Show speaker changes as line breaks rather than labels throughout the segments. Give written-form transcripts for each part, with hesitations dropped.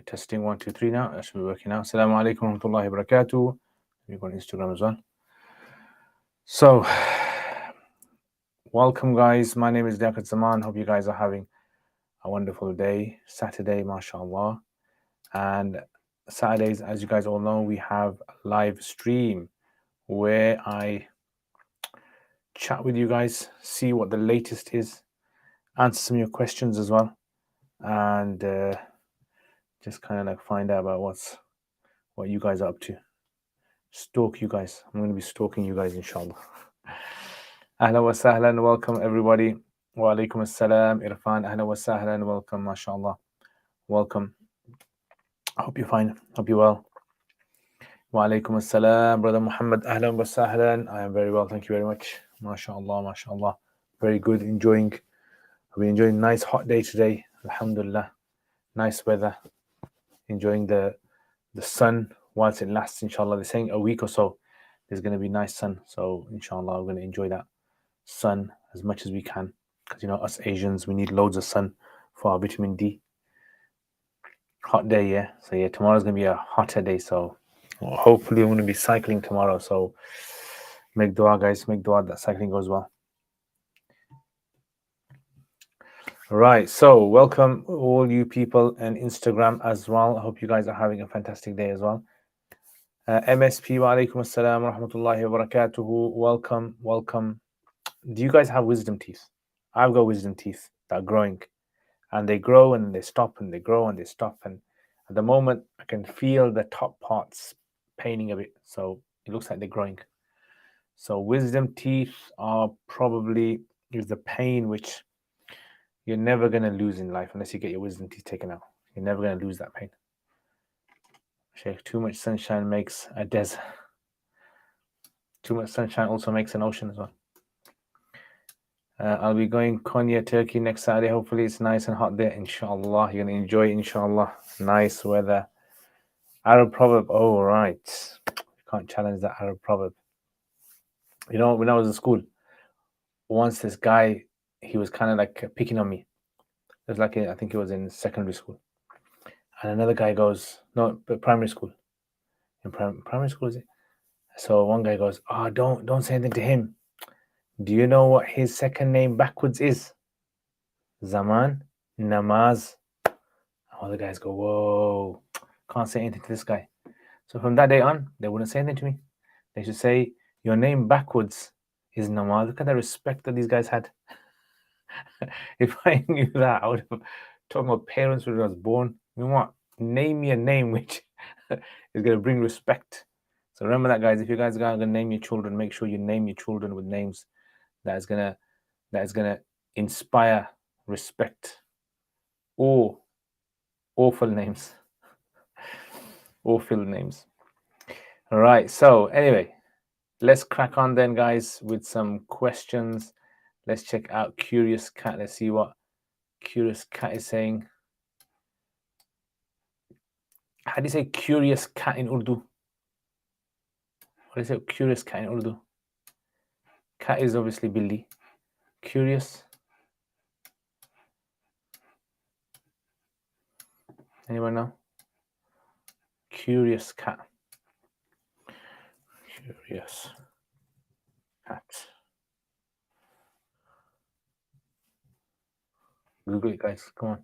Testing 1, 2, 3 now. That should be working now. Assalamu alaikum wa rahmatullahi wa barakatuh. We've got Instagram as well. So, welcome guys. My name is Liaqat Zaman. Hope you guys are having a wonderful day. Saturday, mashallah. And Saturdays, as you guys all know, we have a live stream where I chat with you guys, see what the latest is, answer some of your questions as well, and just kind of like find out about what you guys are up to. Stalk you guys. I'm going to be stalking you guys, inshallah. Ahlan wa sahlan. Welcome, everybody. Wa alaikum assalam. Irfan. Ahlan wa sahlan. Welcome, mashallah. Welcome. Hope you're fine. Hope you're well. Wa alaikum assalam. Brother Muhammad. Ahlan wa sahlan. I am very well. Thank you very much. Mashallah, mashallah. Very good. We're enjoying a nice hot day today. Alhamdulillah. Nice weather. Enjoying the sun whilst it lasts, inshallah. They're saying a week or so there's going to be nice sun. So, inshallah, we're going to enjoy that sun as much as we can. Because, us Asians, we need loads of sun for our vitamin D. Hot day, yeah. So, yeah, tomorrow's going to be a hotter day. So, hopefully, I'm going to be cycling tomorrow. So, make dua, guys. Make dua that cycling goes well. Right, so welcome all you people and Instagram as well. I hope you guys are having a fantastic day as well. MSP, wa alaikum assalam wa rahmatullahi wa barakatuhu. Welcome. Do you guys have wisdom teeth? I've got wisdom teeth that are growing, and they grow and they stop and they grow and they stop. And at the moment, I can feel the top parts paining a bit. So it looks like they're growing. So wisdom teeth are probably is the pain which you're never going to lose in life unless you get your wisdom teeth taken out. You're never going to lose that pain. Sheikh, too much sunshine makes a desert. Too much sunshine also makes an ocean as well. I'll be going Konya, Turkey next Saturday. Hopefully it's nice and hot there. Inshallah. You're going to enjoy it, inshallah. Nice weather. Arab proverb. Oh, right. You can't challenge that Arab proverb. When I was in school, once this guy, he was kind of like picking on me. It was like, I think it was in secondary school. And another guy goes, no, but primary school. In primary school, is it? So one guy goes, oh, don't say anything to him. Do you know what his second name backwards is? Zaman, Namaz. All the guys go, whoa, can't say anything to this guy. So from that day on, they wouldn't say anything to me. They should say, your name backwards is Namaz. Look at the respect that these guys had. If I knew that, I would have told my parents when I was born, you know what? Name me a name which is going to bring respect. So remember that, guys. If you guys are going to name your children, make sure you name your children with names that is going to inspire respect. Or awful names. Awful names. All right. So anyway, let's crack on then, guys, with some questions. Let's check out Curious Cat. Let's see what Curious Cat is saying. How do you say Curious Cat in Urdu? What do you say Curious Cat in Urdu? Cat is obviously Billy. Curious. Anyone know? Curious Cat. Curious Cat. Google it, guys. Come on.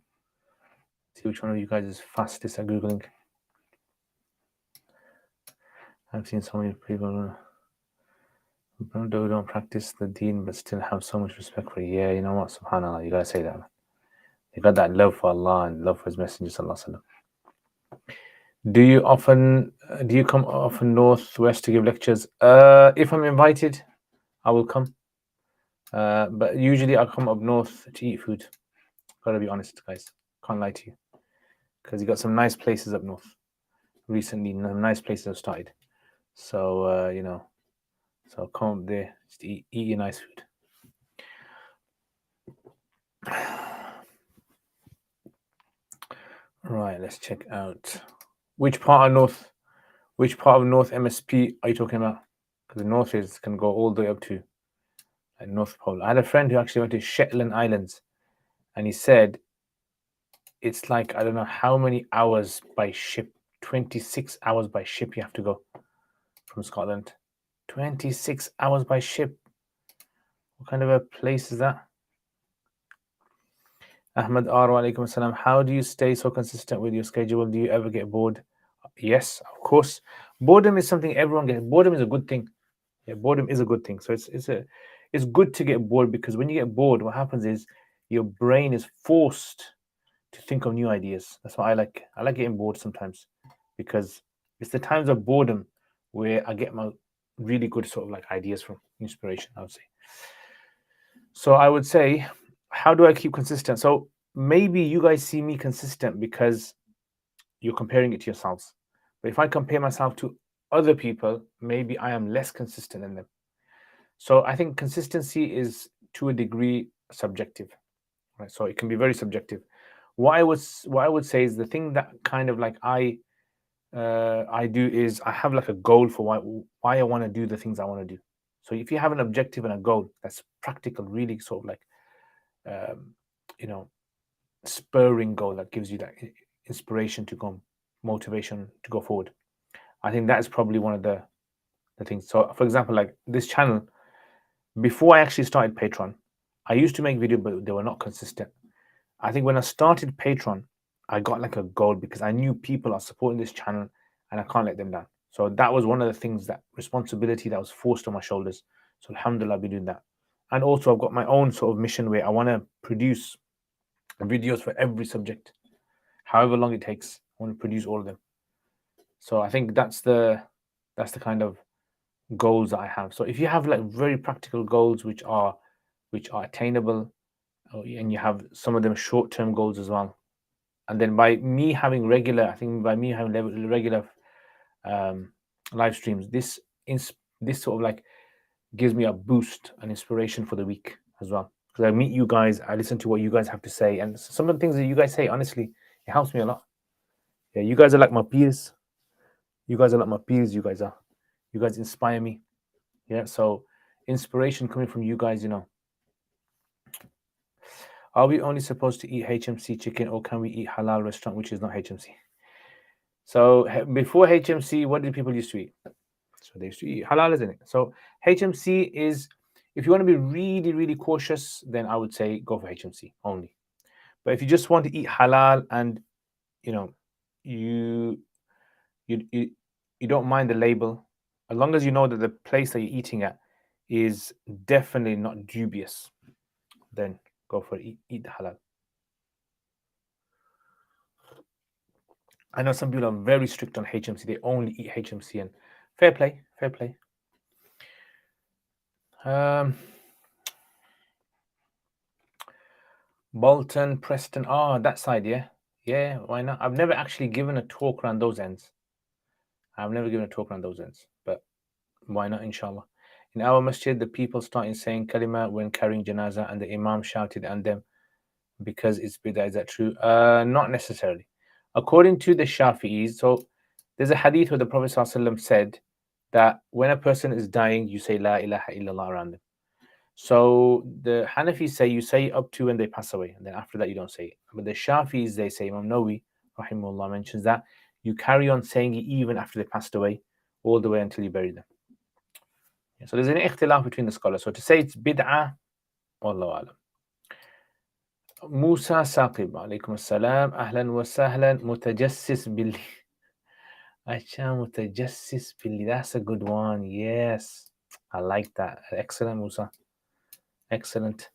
See which one of you guys is fastest at Googling. I've seen so many people who don't practice the deen but still have so much respect for it. Yeah, you know what? SubhanAllah, you gotta say that, man. They got that love for Allah and love for His Messenger, sallallahu alaihi wasallam. Do you come often northwest to give lectures? If I'm invited, I will come. But usually I come up north to eat food. Gotta be honest, guys. Can't lie to you. Because you got some nice places up north. Recently, nice places have started. So, so come up there, just eat your nice food. Right, let's check out which part of North MSP are you talking about? Because the North can go all the way up to North Pole. I had a friend who actually went to Shetland Islands, and he said it's like, I don't know how many hours by ship. 26 hours by ship you have to go from Scotland. 26 hours by ship. What kind of a place is that? Ahmed R. Wa alaikum assalam. How do you stay so consistent with your schedule? Do you ever get bored? Yes, of course. Boredom is something everyone gets. Boredom is a good thing. Yeah, boredom is a good thing. So it's good to get bored, because when you get bored, what happens is your brain is forced to think of new ideas. That's why I like getting bored sometimes, because it's the times of boredom where I get my really good sort of like ideas from, inspiration, I would say. So I would say, how do I keep consistent? So maybe you guys see me consistent because you're comparing it to yourselves. But if I compare myself to other people, maybe I am less consistent than them. So I think consistency is to a degree subjective, right? So it can be very subjective. What I would say is the thing that kind of like I do is I have like a goal for why I want to do the things I want to do. So if you have an objective and a goal that's practical, really sort of like you know, spurring goal that gives you that inspiration to go, motivation to go forward, I think that is probably one of the things. So for example, like this channel, before I actually started Patreon, I used to make videos, but they were not consistent. I think when I started Patreon, I got like a goal because I knew people are supporting this channel and I can't let them down. So that was one of the things, that responsibility that was forced on my shoulders. So alhamdulillah, I'll be doing that. And also I've got my own sort of mission where I want to produce videos for every subject, however long it takes. I want to produce all of them. So I think that's the kind of goals that I have. So if you have like very practical goals which are attainable, and you have some of them short-term goals as well, and then by me having regular live streams, this sort of like gives me a boost and inspiration for the week as well, because I meet you guys, I listen to what you guys have to say, and some of the things that you guys say, honestly, it helps me a lot. Yeah, you guys are like my peers. You guys inspire me. Yeah, so inspiration coming from you guys, Are we only supposed to eat HMC chicken, or can we eat halal restaurant which is not HMC? So before HMC, what did people used to eat? So they used to eat halal, isn't it? So HMC is, if you want to be really, really cautious, then I would say go for HMC only. But if you just want to eat halal and you don't mind the label, as long as you know that the place that you're eating at is definitely not dubious, then go for it. Eat the halal. I know some people are very strict on HMC. They only eat HMC, and fair play. Bolton, Preston, that side, yeah, why not? I've never actually given a talk around those ends. But why not, inshallah? In our masjid, the people started saying kalima when carrying janaza, and the imam shouted at them because it's bid'ah. Is that true? Not necessarily. According to the Shafi'is, so there's a hadith where the Prophet ﷺ said that when a person is dying, you say La ilaha illallah around them. So the Hanafis say you say up to when they pass away, and then after that you don't say it. But the Shafi'is, they say, Imam Nawawi rahimahullah mentions that you carry on saying it even after they passed away, all the way until you bury them. So there's an ikhtilaf between the scholars. So to say it's bid'ah, wallahu alam. Musa Saqib, alaykum assalam, ahlan wa sahlan, mutajassis billi. Acha, mutajassis billi, that's a good one. Yes, I like that. Excellent, Musa. Excellent.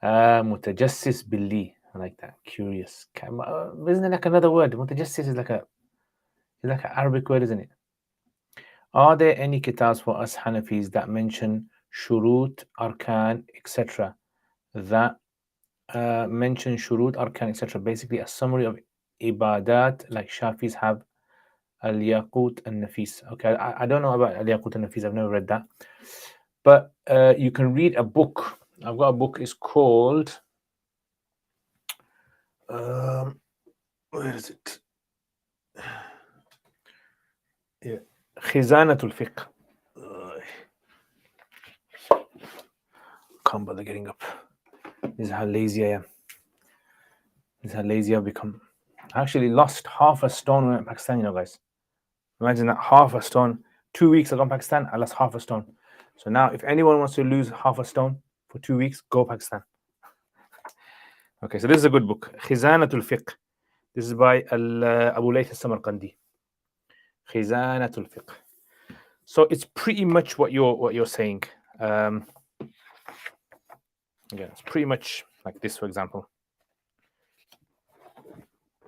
Mutajassis billi, I like that. Curious. Isn't it like another word? Mutajassis is like an Arabic word, isn't it? Are there any kitabs for us Hanafis that mention shurut, arkan, etc. that mention shurut, arkan, etc. Basically a summary of ibadat like Shafis have al-Yaqut and Nafis. Okay, I don't know about al-Yaqut and Nafis. I've never read that. But you can read a book. I've got a book. It's called where is it? Yeah, Khizanatul Fiqh. Can't bother getting up. This is how lazy I am. This is how lazy I've become. I actually lost half a stone when I went to Pakistan, you know, guys. Imagine that, half a stone. 2 weeks I got to Pakistan, I lost half a stone. So now, if anyone wants to lose half a stone for 2 weeks, go Pakistan. Okay, so this is a good book, Khizanatul Fiqh. This is by Abu Layth al-Samarqandi. Khizanatul Fiqh. So it's pretty much what you're saying. Yeah, it's pretty much like this, for example.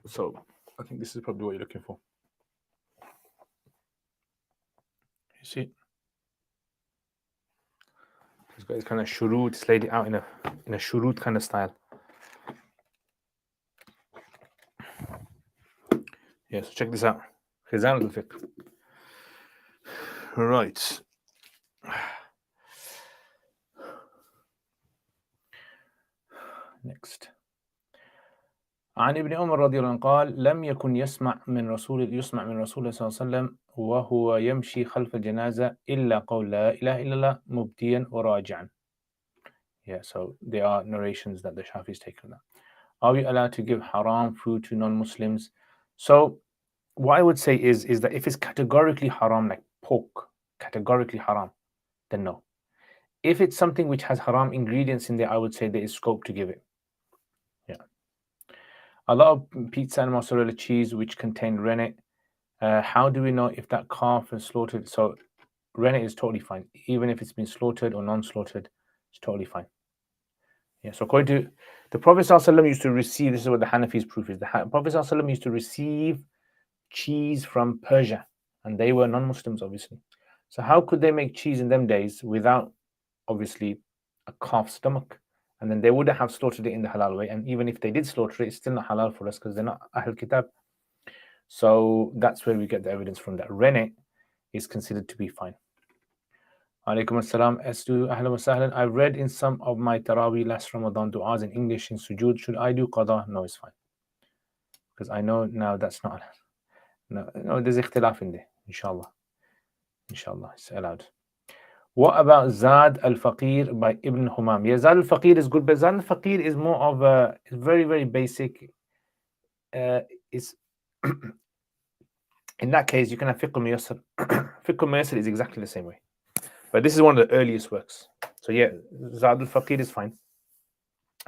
So I think this is probably what you're looking for. You see, this guy's kind of shurut. It's laid it out in a shurut kind of style. Yeah, so check this out. Khizan al-Fiqh. Right. Next. عن ابن عمر رضي الله عنه قال لم يكن يسمع من رسول الله صلى الله عليه وسلم وهو يمشي خلف الجنازة إلا قول لا إله إلا الله مبديا وراجعا. Yeah, so there are narrations that the Shafi's taken that. Are we allowed to give haram food to non-Muslims? So what I would say is that if it's categorically haram, like pork, categorically haram, then no. If it's something which has haram ingredients in there, I would say there is scope to give it. Yeah. A lot of pizza and mozzarella cheese which contain rennet. How do we know if that calf is slaughtered? So rennet is totally fine. Even if it's been slaughtered or non-slaughtered, it's totally fine. Yeah, so according to the Prophet ﷺ used to receive, this is what the Hanafi's proof is, the Prophet ﷺ used to receive cheese from Persia, and they were non-Muslims, obviously. So how could they make cheese in them days without, obviously, a calf's stomach? And then they wouldn't have slaughtered it in the halal way, and even if they did slaughter it, it's still not halal for us because they're not Ahl Kitab. So that's where we get the evidence from that. Rennet is considered to be fine. Alaikum assalam. Astu ahlan wa sahlan. I read in some of my Taraweeh last Ramadan du'as in English in sujood. Should I do qada? No, it's fine. Because I know now that's not. No, there's ikhtilaf in there. Inshallah. Inshallah, it's allowed. What about Zad al-Faqir by Ibn Humam? Yeah, Zad al-Faqir is good, but Zad al-Faqir is more of a, it's very, very basic. It's in that case, you can have Fiqh al-Muyassar. Fiqh al-Muyassar is exactly the same way. But this is one of the earliest works. So yeah, Zad al-Faqir is fine.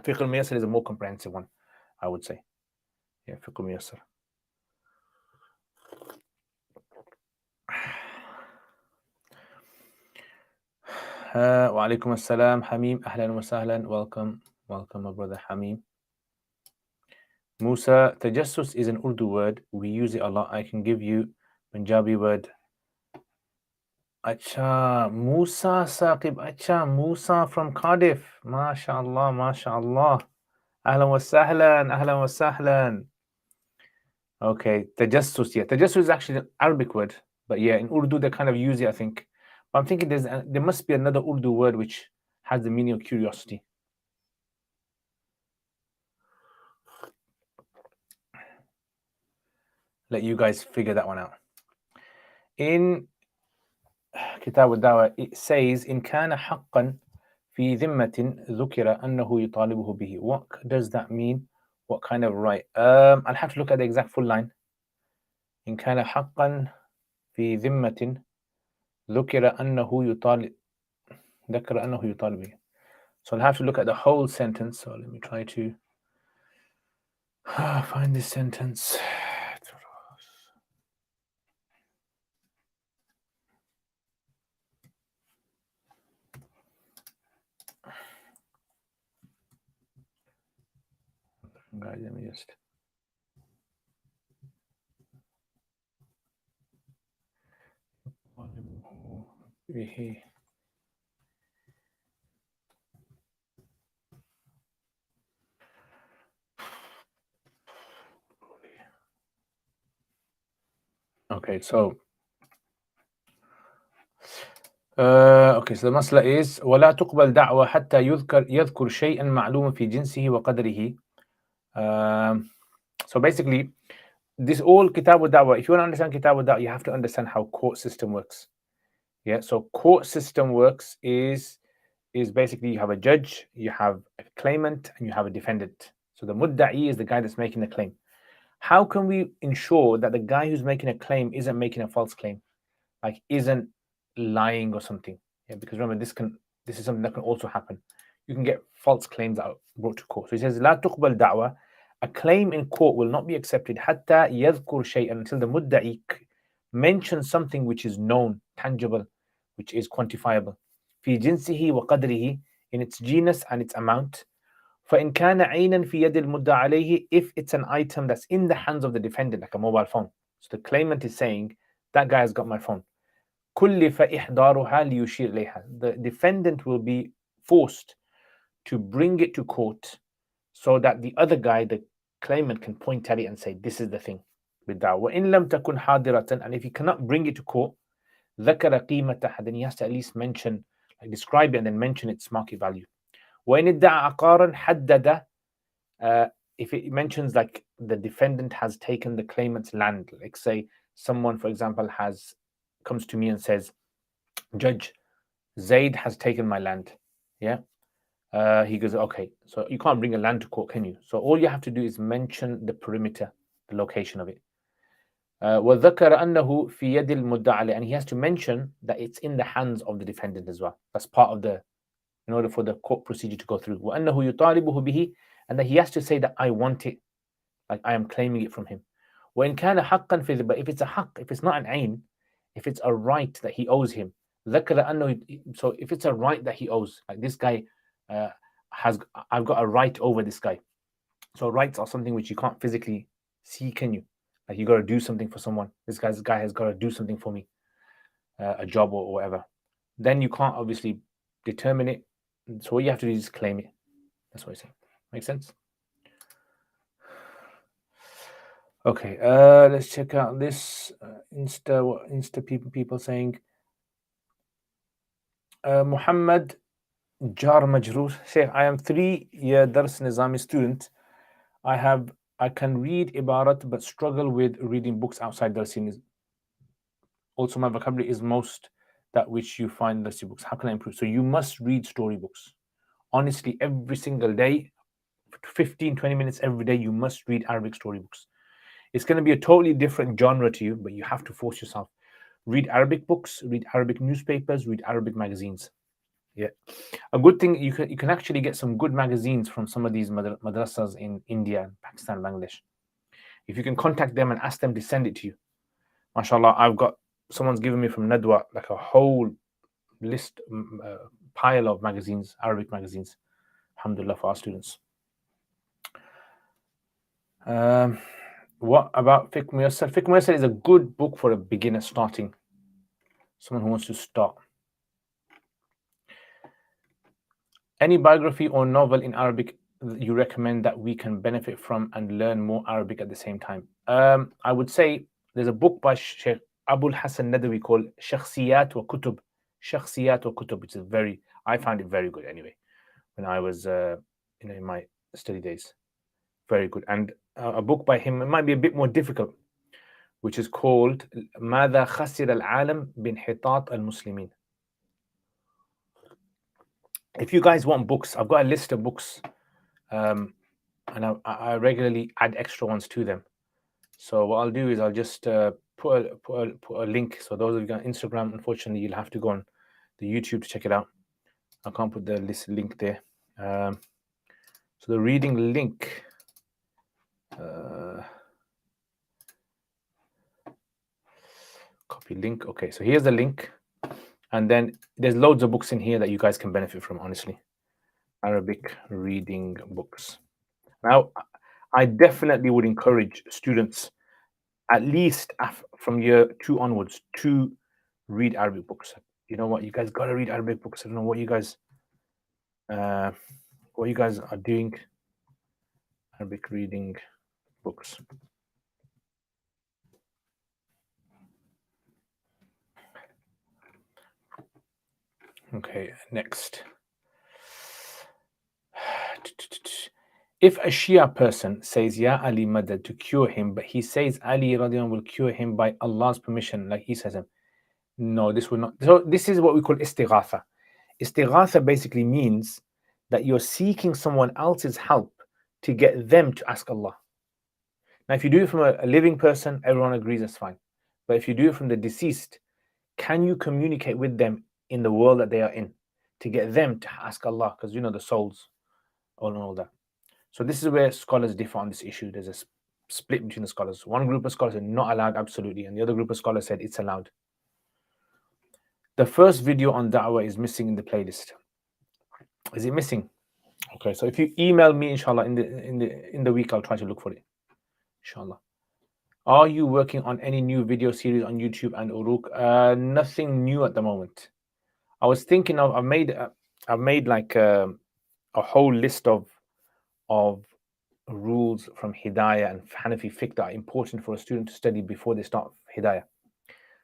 Fiqh al-Muyassar is a more comprehensive one, I would say. Yeah, Fiqh al-Muyassar. Wa alaikum assalam, Hamim. Ahlan wa sahlan. Welcome, my brother Hamim. Musa, tajassus is an Urdu word. We use it a lot. I can give you Punjabi word. Acha, Musa Saqib. Acha, Musa from Cardiff. MashaAllah, MashaAllah. Ahlan wa sahlan, Ahlan wa sahlan. Okay, tajassus. Yeah, tajassus is actually an Arabic word. But yeah, in Urdu, they kind of use it, I think. But I'm thinking there must be another Urdu word which has the meaning of curiosity. Let you guys figure that one out. In Kitab al-Dawah, it says, إن كان حقا في ذمة ذكر أنه يطالبه به. What does that mean? What kind of right? I'll have to look at the exact full line. إن كان حقا في ذمة ذكر أنه يطالب به. So I'll have to look at the whole sentence. So let me try to find this sentence. Guys, let me just. Okay, so okay, so the masla is ولا تقبل دعوة حتى يذكر شيئا معلوما في جنسه وقدره. So basically, this all Kitab al-Da'wah, if you want to understand Kitab al-Da'wah, you have to understand how court system works. Yeah, so court system works is basically you have a judge, you have a claimant, and you have a defendant. So the mudda'i is the guy that's making the claim. How can we ensure that the guy who's making a claim isn't making a false claim, like isn't lying or something? Yeah, because remember, this is something that can also happen. You can get false claims that are brought to court. So he says, لا تقبل دعوة, a claim in court will not be accepted حتى يذكر شيئا, until the mudda'i mentions something which is known, tangible, which is quantifiable. في جنسه وقدره, in its genus and its amount. فإن كان عينا في يد المدعى عليه, if it's an item that's in the hands of the defendant, like a mobile phone. So the claimant is saying, that guy has got my phone. كلف إحضارها ليشير إليها. The defendant will be forced to bring it to court so that the other guy, the claimant, can point at it and say, this is the thing. وإن لم تكن حاضرة, and if he cannot bring it to court, ذكر قيمتها, then he has to at least mention, like describe it and then mention its market value. وإن ادعى عقارا حدد, if it mentions like the defendant has taken the claimant's land, like say someone, for example, comes to me and says, Judge, Zaid has taken my land. Yeah. He goes, okay, so you can't bring a land to court, can you? So all you have to do is mention the perimeter, the location of it. وذكر أنه في يد المدعى عليه, and he has to mention that it's in the hands of the defendant as well. That's part of in order for the court procedure to go through. وأنه يطالبه به, and that he has to say that I want it, like I am claiming it from him. وإن كان حقا في, but if it's a haqq, if it's not an ain, if it's a right that he owes him, ذكر أنه, so if it's a right that he owes, like this guy I've got a right over this guy. So rights are something which you can't physically see, can you? Like you got to do something for someone. This guy has got to do something for me, a job or whatever. Then you can't obviously determine it. So what you have to do is claim it. That's what I say. Makes sense? Okay, let's check out this Insta people saying, Muhammad Jar Majroor, Sheikh, I am 3-year Dars Nizami student. I can read Ibarat but struggle with reading books outside Darsi. Also, my vocabulary is most that which you find in Darsi books. How can I improve? So you must read storybooks. Honestly, every single day, 15-20 minutes every day, you must read Arabic storybooks. It's going to be a totally different genre to you, but you have to force yourself. Read Arabic books, read Arabic newspapers, read Arabic magazines. Yeah, a good thing, you can actually get some good magazines from some of these madrasas in India, Pakistan, Bangladesh. If you can contact them and ask them to send it to you, mashallah, someone's given me from Nadwa like a whole list, pile of magazines, Arabic magazines, alhamdulillah, for our students. What about Fiqh Muyassar? Fiqh Muyassar is a good book for a beginner starting, someone who wants to start. Any biography or novel in Arabic you recommend that we can benefit from and learn more Arabic at the same time? I would say there's a book by Sheikh Abul Hassan Nadawi called Shakhsiyat wa Kutub. Shakhsiyat wa Kutub, which is I found it very good anyway, when I was in my study days. Very good. And a book by him, it might be a bit more difficult, which is called ماذا خسر العالم بانحطاط المسلمين. If you guys want books, I've got a list of books, and I regularly add extra ones to them. So what I'll do is I'll just put a link. So those of you on Instagram, unfortunately, you'll have to go on the YouTube to check it out. I can't put the link there. So the reading link. Copy link. Okay, so here's the link. And then there's loads of books in here that you guys can benefit from, honestly. Arabic reading books. Now, I definitely would encourage students, at least from year 2 onwards, to read Arabic books. You know what? You guys got to read Arabic books. I don't know what you guys are doing. Arabic reading books. Okay, next. If a Shia person says Ya Ali Madad to cure him, but he says Ali radiallahu will cure him by Allah's permission, like he says him, no, this will not. So this is what we call istighatha. Istighatha basically means that you're seeking someone else's help to get them to ask Allah. Now, if you do it from a living person, everyone agrees that's fine. But if you do it from the deceased, can you communicate with them in the world that they are in to get them to ask Allah? Because the souls, all that. So this is where scholars differ on this issue. There's a split between the scholars. One group of scholars said not allowed absolutely, and the other group of scholars said it's allowed. The first video on da'wah is missing in the playlist. Is it missing? Okay, so if you email me, inshallah, in the week, I'll try to look for it. Inshallah. Are you working on any new video series on YouTube and Uruk? Nothing new at the moment. I was thinking of I've made like a whole list of rules from Hidayah and Hanafi Fiqh that are important for a student to study before they start Hidayah.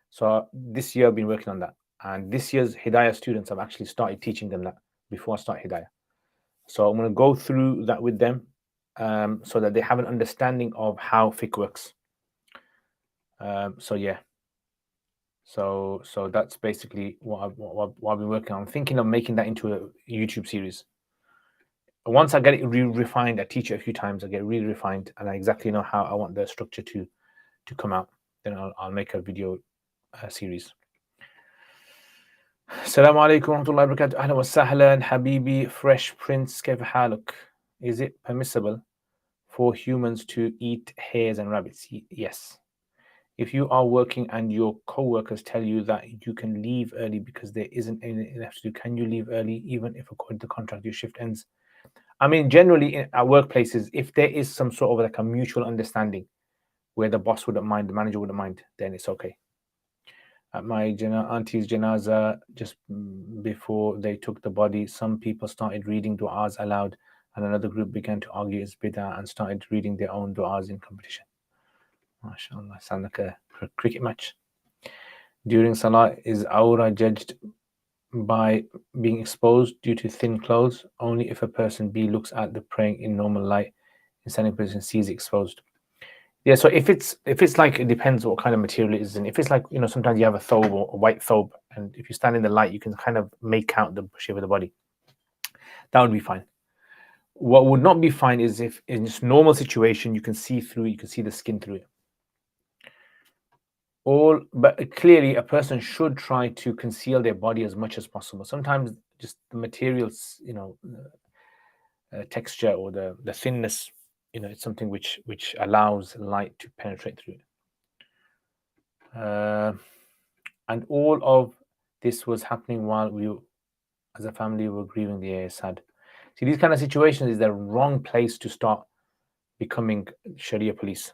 So this year I've been working on that, and this year's Hidayah students I've actually started teaching them that before I start Hidayah. So I'm going to go through that with them, so that they have an understanding of how fiqh works. So yeah, so that's basically what I've been working on. I'm thinking of making that into a YouTube series. Once I get it refined, I teach it a few times, I get really refined, and I exactly know how I want the structure to come out. Then I'll make a video series. Assalamu alaikum wa rahmatullahi wa barakatuh. Ahlan wa sahlan, Habibi, Fresh Prince, kayfa haluk? Is it permissible for humans to eat hares and rabbits? Yes. If you are working and your co-workers tell you that you can leave early because there isn't anything left to do, can you leave early even if according to the contract your shift ends? I mean, generally at workplaces, if there is some sort of like a mutual understanding where the boss wouldn't mind, the manager wouldn't mind, then it's okay. At my auntie's janaza, just before they took the body, some people started reading du'as aloud, and another group began to argue it's bid'ah and started reading their own du'as in competition. MashaAllah, sound like a cricket match. During Salah, is aura judged by being exposed due to thin clothes? Only if a person B looks at the praying in normal light, in standing position, sees it exposed. Yeah, so if it's like, it depends what kind of material it is, and if it's like, sometimes you have a thobe or a white thobe, and if you stand in the light, you can kind of make out the shape of the body. That would be fine. What would not be fine is if in just normal situation you can see through, you can see the skin through it. But clearly a person should try to conceal their body as much as possible. Sometimes just the materials, texture or the thinness, it's something which allows light to penetrate through it. And all of this was happening while we, as a family, were grieving the air. Sad. See, these kind of situations is the wrong place to start becoming Sharia police.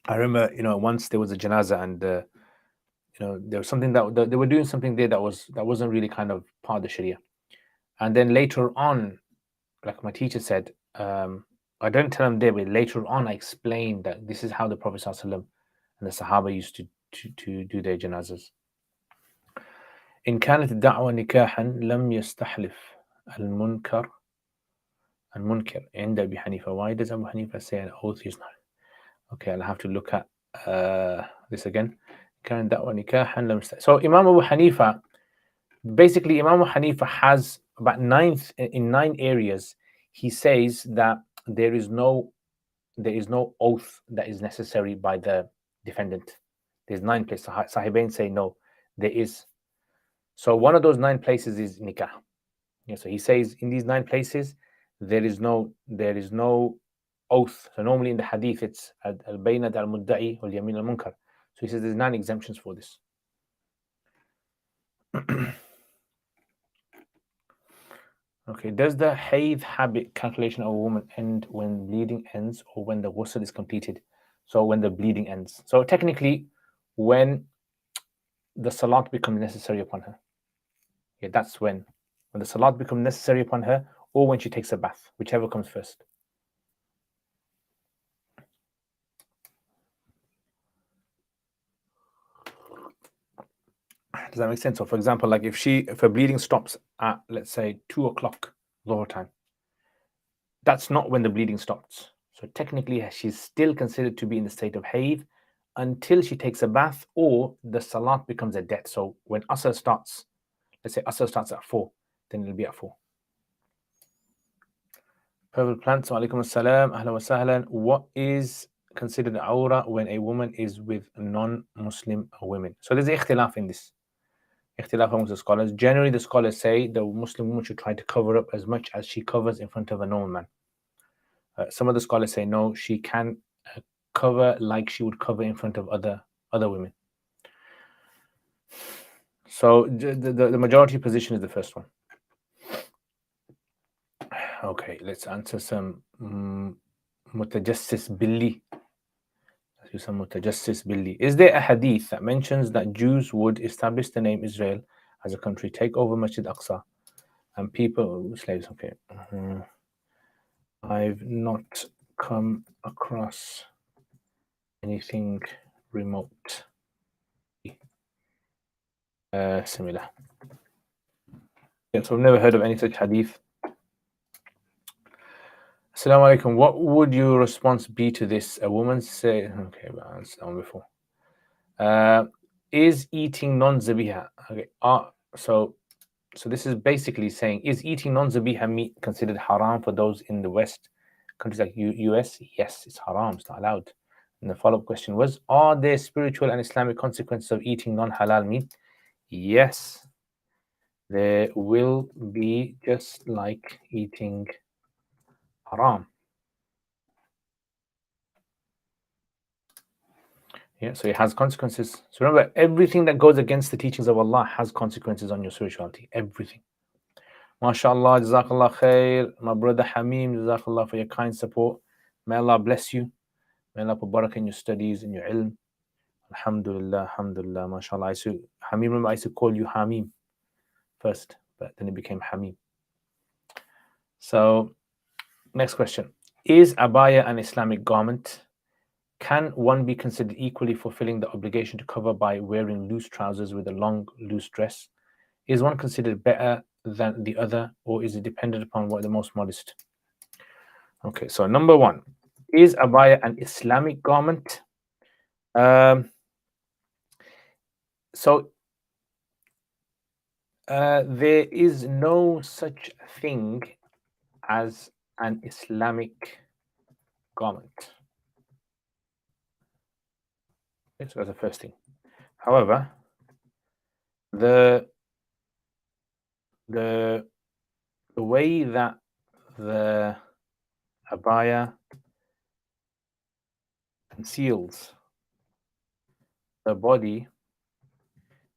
I remember, once there was a janaza, and there was something that they were doing something there that wasn't really kind of part of the Sharia. And then later on, like my teacher said, I don't tell them there, but later on I explained that this is how the Prophet ﷺ and the Sahaba used to do their janazas. إن كانت الدعوة نكاحا لم يستحلف المنكر عند أبي حنيفة. Why does Abu Hanifa say an oath is not? Okay, I'll have to look at this again. كانت الدعوة نكاحا لم يستحلف. So Imam Abu Hanifa, basically Imam Abu Hanifa has about 9 areas. He says that there is no oath that is necessary by the defendant. There's 9 places. Sahibain say no, there is. So one of those 9 places is nikah. Yeah, so he says in these 9 places there is no oath. So normally in the hadith it's al-baynat al-mudda'i wal yamin al-munkar. So he says there's 9 exemptions for this. Okay, does the hayd habit calculation of a woman end when bleeding ends or when the ghusl is completed? So when the bleeding ends. So technically, when the salat becomes necessary upon her. Yeah, that's when the salat becomes necessary upon her, or when she takes a bath, whichever comes first. Does that make sense? So for example, like if her bleeding stops at, let's say, 2 o'clock Dhuhr time, that's not when the bleeding stops. So technically she's still considered to be in the state of hayd until she takes a bath or the salat becomes a debt. So when Asr starts, let's say Asr starts at 4, then it'll be at 4. Purple plants, wa alaikum assalam, ahlan wa sahlan. What is considered awra when a woman is with non-Muslim women? So there's ikhtilaf in this. Ikhtilaf amongst the scholars. Generally, the scholars say the Muslim woman should try to cover up as much as she covers in front of a normal man. Some of the scholars say no, she can cover like she would cover in front of other women. So the majority position is the first one. Okay, let's answer some mutajassis billi. Let's do some mutajassis billi. Is there a hadith that mentions that Jews would establish the name Israel as a country, take over Masjid Aqsa, and people slaves? Okay, I've not come across anything remote similar. Yeah, so I've never heard of any such hadith. Assalamu alaikum. What would your response be to this? A woman say, okay, but I answered that one before. Is eating non-zabiha, okay, so this is basically saying, is eating non-zabiha meat considered haram for those in the West, countries like US? Yes, it's haram, it's not allowed. And the follow-up question was, are there spiritual and Islamic consequences of eating non-halal meat? Yes, there will be, just like eating haram. Yeah, so it has consequences. So remember, everything that goes against the teachings of Allah has consequences on your spirituality. Everything. MashaAllah, Jazakallah khair. My brother Hamim, Jazakallah for your kind support. May Allah bless you. May Allah put barakah in your studies, in your ilm. Alhamdulillah, Alhamdulillah, MashaAllah. Hamim, remember I used to call you Hamim first, but then it became Hamim. So, next question. Is abaya an Islamic garment? Can one be considered equally fulfilling the obligation to cover by wearing loose trousers with a long, loose dress? Is one considered better than the other, or is it dependent upon what the most modest? Okay, so number one, is abaya an Islamic garment? So there is no such thing as an Islamic garment. Okay, so that's the first thing. However, the way that the abaya conceals the body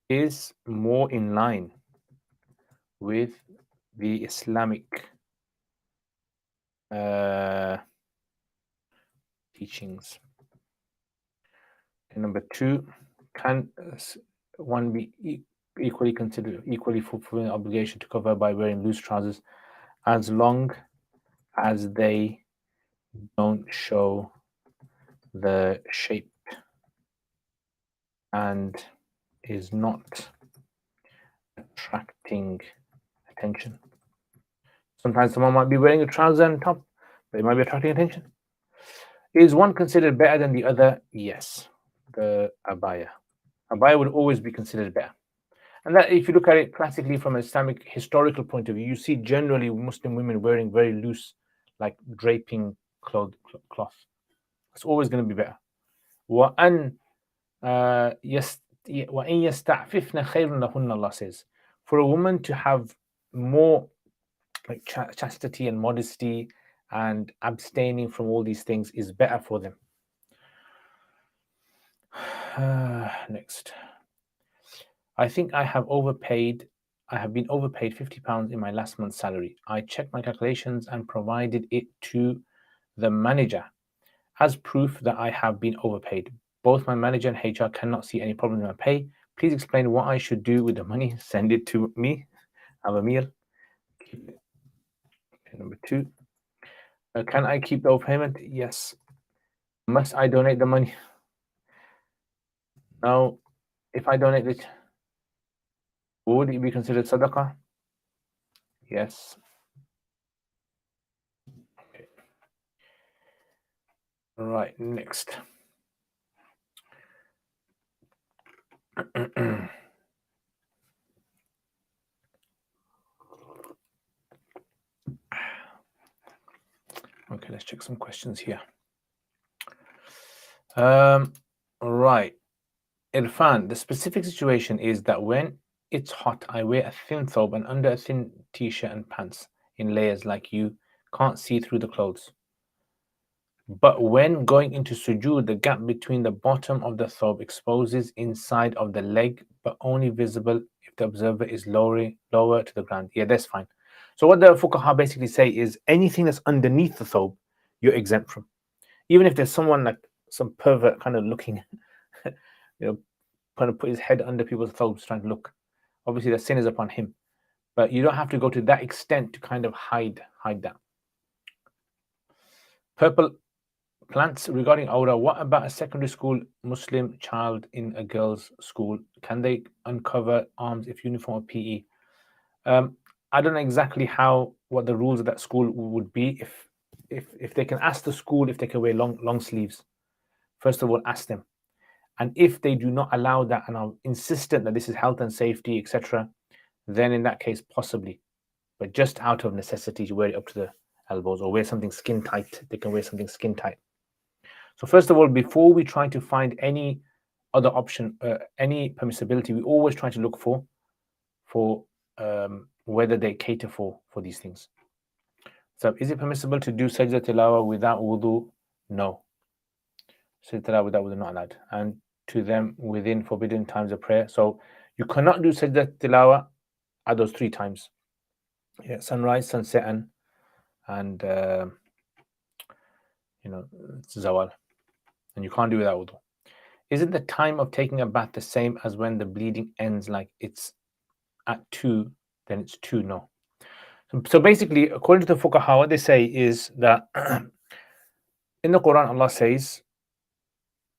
is more in line with the Islamic teachings. And number two, can one be equally fulfilling the obligation to cover by wearing loose trousers, as long as they don't show the shape and is not attracting attention? Sometimes someone might be wearing a trouser and top, but it might be attracting attention. Is one considered better than the other? Yes, the abaya. Abaya would always be considered better. And that, if you look at it classically from an Islamic historical point of view, you see generally Muslim women wearing very loose, like draping cloth. It's always going to be better. وَأَن يَسْتَعْفِفْنَ خَيْرٌ لَهُنَّ, Allah says. For a woman to have more like chastity and modesty and abstaining from all these things is better for them. Next. I think I have been overpaid £50 in my last month's salary. I checked my calculations and provided it to the manager as proof that I have been overpaid. Both my manager and HR cannot see any problem in my pay. Please explain what I should do with the money. Send it to me. Have a meal. Okay, number two. Can I keep the overpayment? Yes. Must I donate the money? No. If I donate it, would it be considered sadaqah? Yes. Okay. All right, next. let's check some questions here. Right. Irfan, the specific situation is that when it's hot, I wear a thin thobe and under a thin t-shirt and pants in layers like you can't see through the clothes. But when going into sujood, the gap between the bottom of the thobe exposes inside of the leg, but only visible if the observer is lower to the ground. Yeah, that's fine. So what the fuqaha basically say is anything that's underneath the thobe, you're exempt from. Even if there's someone like some pervert kind of looking, kind of put his head under people's thobes trying to look. Obviously, the sin is upon him. But you don't have to go to that extent to kind of hide that. Purple plants regarding aura. What about a secondary school Muslim child in a girls' school? Can they uncover arms if uniform or PE? I don't know exactly what the rules of that school would be. If they can ask the school if they can wear long sleeves. First of all, ask them. And if they do not allow that and are insistent that this is health and safety, etc., then in that case, possibly. But just out of necessity, you wear it up to the elbows or wear something skin tight. They can wear something skin tight. So first of all, before we try to find any other option, any permissibility, we always try to look for whether they cater for these things. So is it permissible to do sajda tilawa without wudu? No. Sajda tilawa without wudu not allowed. And to them within forbidden times of prayer. So you cannot do sajda tilawa at those 3 times. Yeah, sunrise, sunset, and zawal. And you can't do without wudu. Isn't the time of taking a bath the same as when the bleeding ends, like it's at 2, then it's 2? No. So basically, according to the fuqaha, what they say is that in the Quran, Allah says,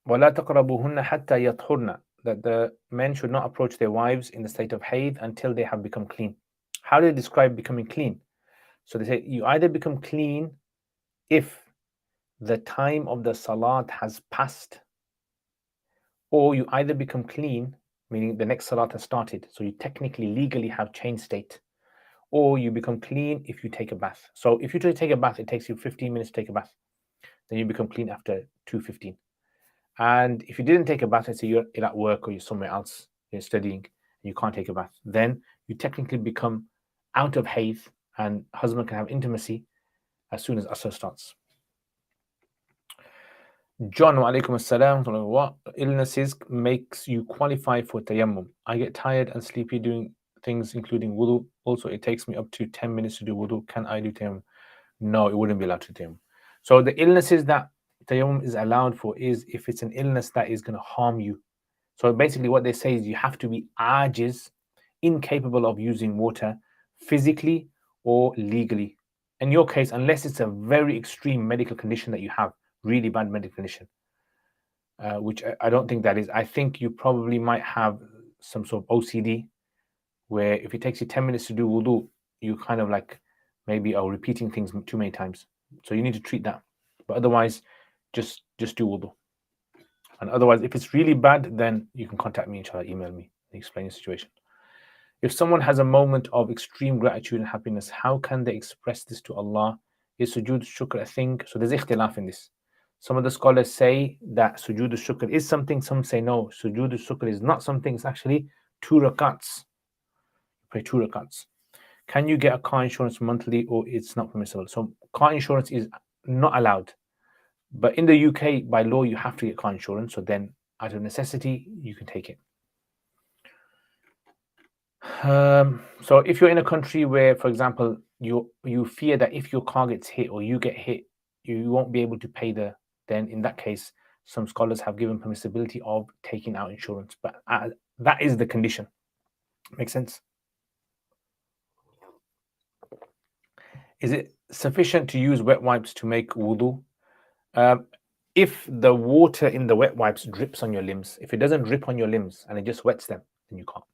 وَلَا تَقْرَبُوهُنَّ حَتَّى يَطْهُرْنَ, that the men should not approach their wives in the state of hayd until they have become clean. How do they describe becoming clean? So they say you either become clean if the time of the salat has passed, or you either become clean, meaning the next salat has started, so you technically legally have changed state, or you become clean if you take a bath. So if you take a bath, it takes you 15 minutes to take a bath. Then you become clean after 2:15. And if you didn't take a bath, let's say you're at work or you're somewhere else, you're studying, and you can't take a bath, then you technically become out of hayd, and husband can have intimacy as soon as Asr starts. John, wa alaikum assalam. What illnesses makes you qualify for tayammum? I get tired and sleepy doing things including wudu. Also, it takes me up to 10 minutes to do wudu. Can I do tayammum? No, it wouldn't be allowed to tayammum. So the illnesses that tayammum is allowed for is if it's an illness that is going to harm you. So basically what they say is you have to be ajiz, incapable of using water physically or legally. In your case, unless it's a very extreme medical condition that you have, really bad medical condition, which I don't think that is. I think you probably might have some sort of OCD, where if it takes you 10 minutes to do wudu, you kind of like maybe are repeating things too many times. So you need to treat that. But otherwise, just do wudu. And otherwise, if it's really bad, then you can contact me, inshallah, email me and explain the situation. If someone has a moment of extreme gratitude and happiness, how can they express this to Allah? Is sujood shukr a thing? So there's ikhtilaf in this. Some of the scholars say that sujood shukr is something. Some say no, sujood shukr is not something. It's actually 2 rakats. Pray 2 rakats. Can you get a car insurance monthly, or it's not permissible? So car insurance is not allowed. But in the UK, by law, you have to get car insurance. So then, out of necessity, you can take it. So if you're in a country where, for example, you fear that if your car gets hit or you get hit, you won't be able to pay then in that case, some scholars have given permissibility of taking out insurance. But that is the condition. Makes sense? Is it sufficient to use wet wipes to make wudu? If the water in the wet wipes drips on your limbs, if it doesn't drip on your limbs and it just wets them, then you can't.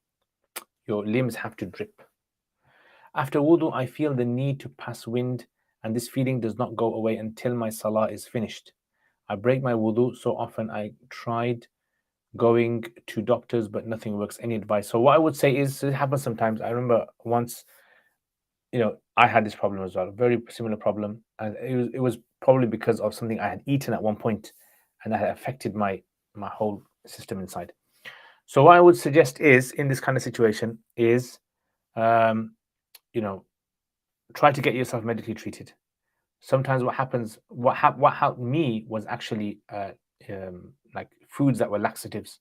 Your limbs have to drip. After wudu, I feel the need to pass wind, and this feeling does not go away until my salah is finished. I break my wudu so often. I tried going to doctors, but nothing works. Any advice? So what I would say is, it happens sometimes. I remember once I had this problem as well, very similar problem, and it was probably because of something I had eaten at one point, and that had affected my whole system inside. So what I would suggest is, in this kind of situation, is try to get yourself medically treated. Sometimes what happens, what helped me was actually like foods that were laxatives,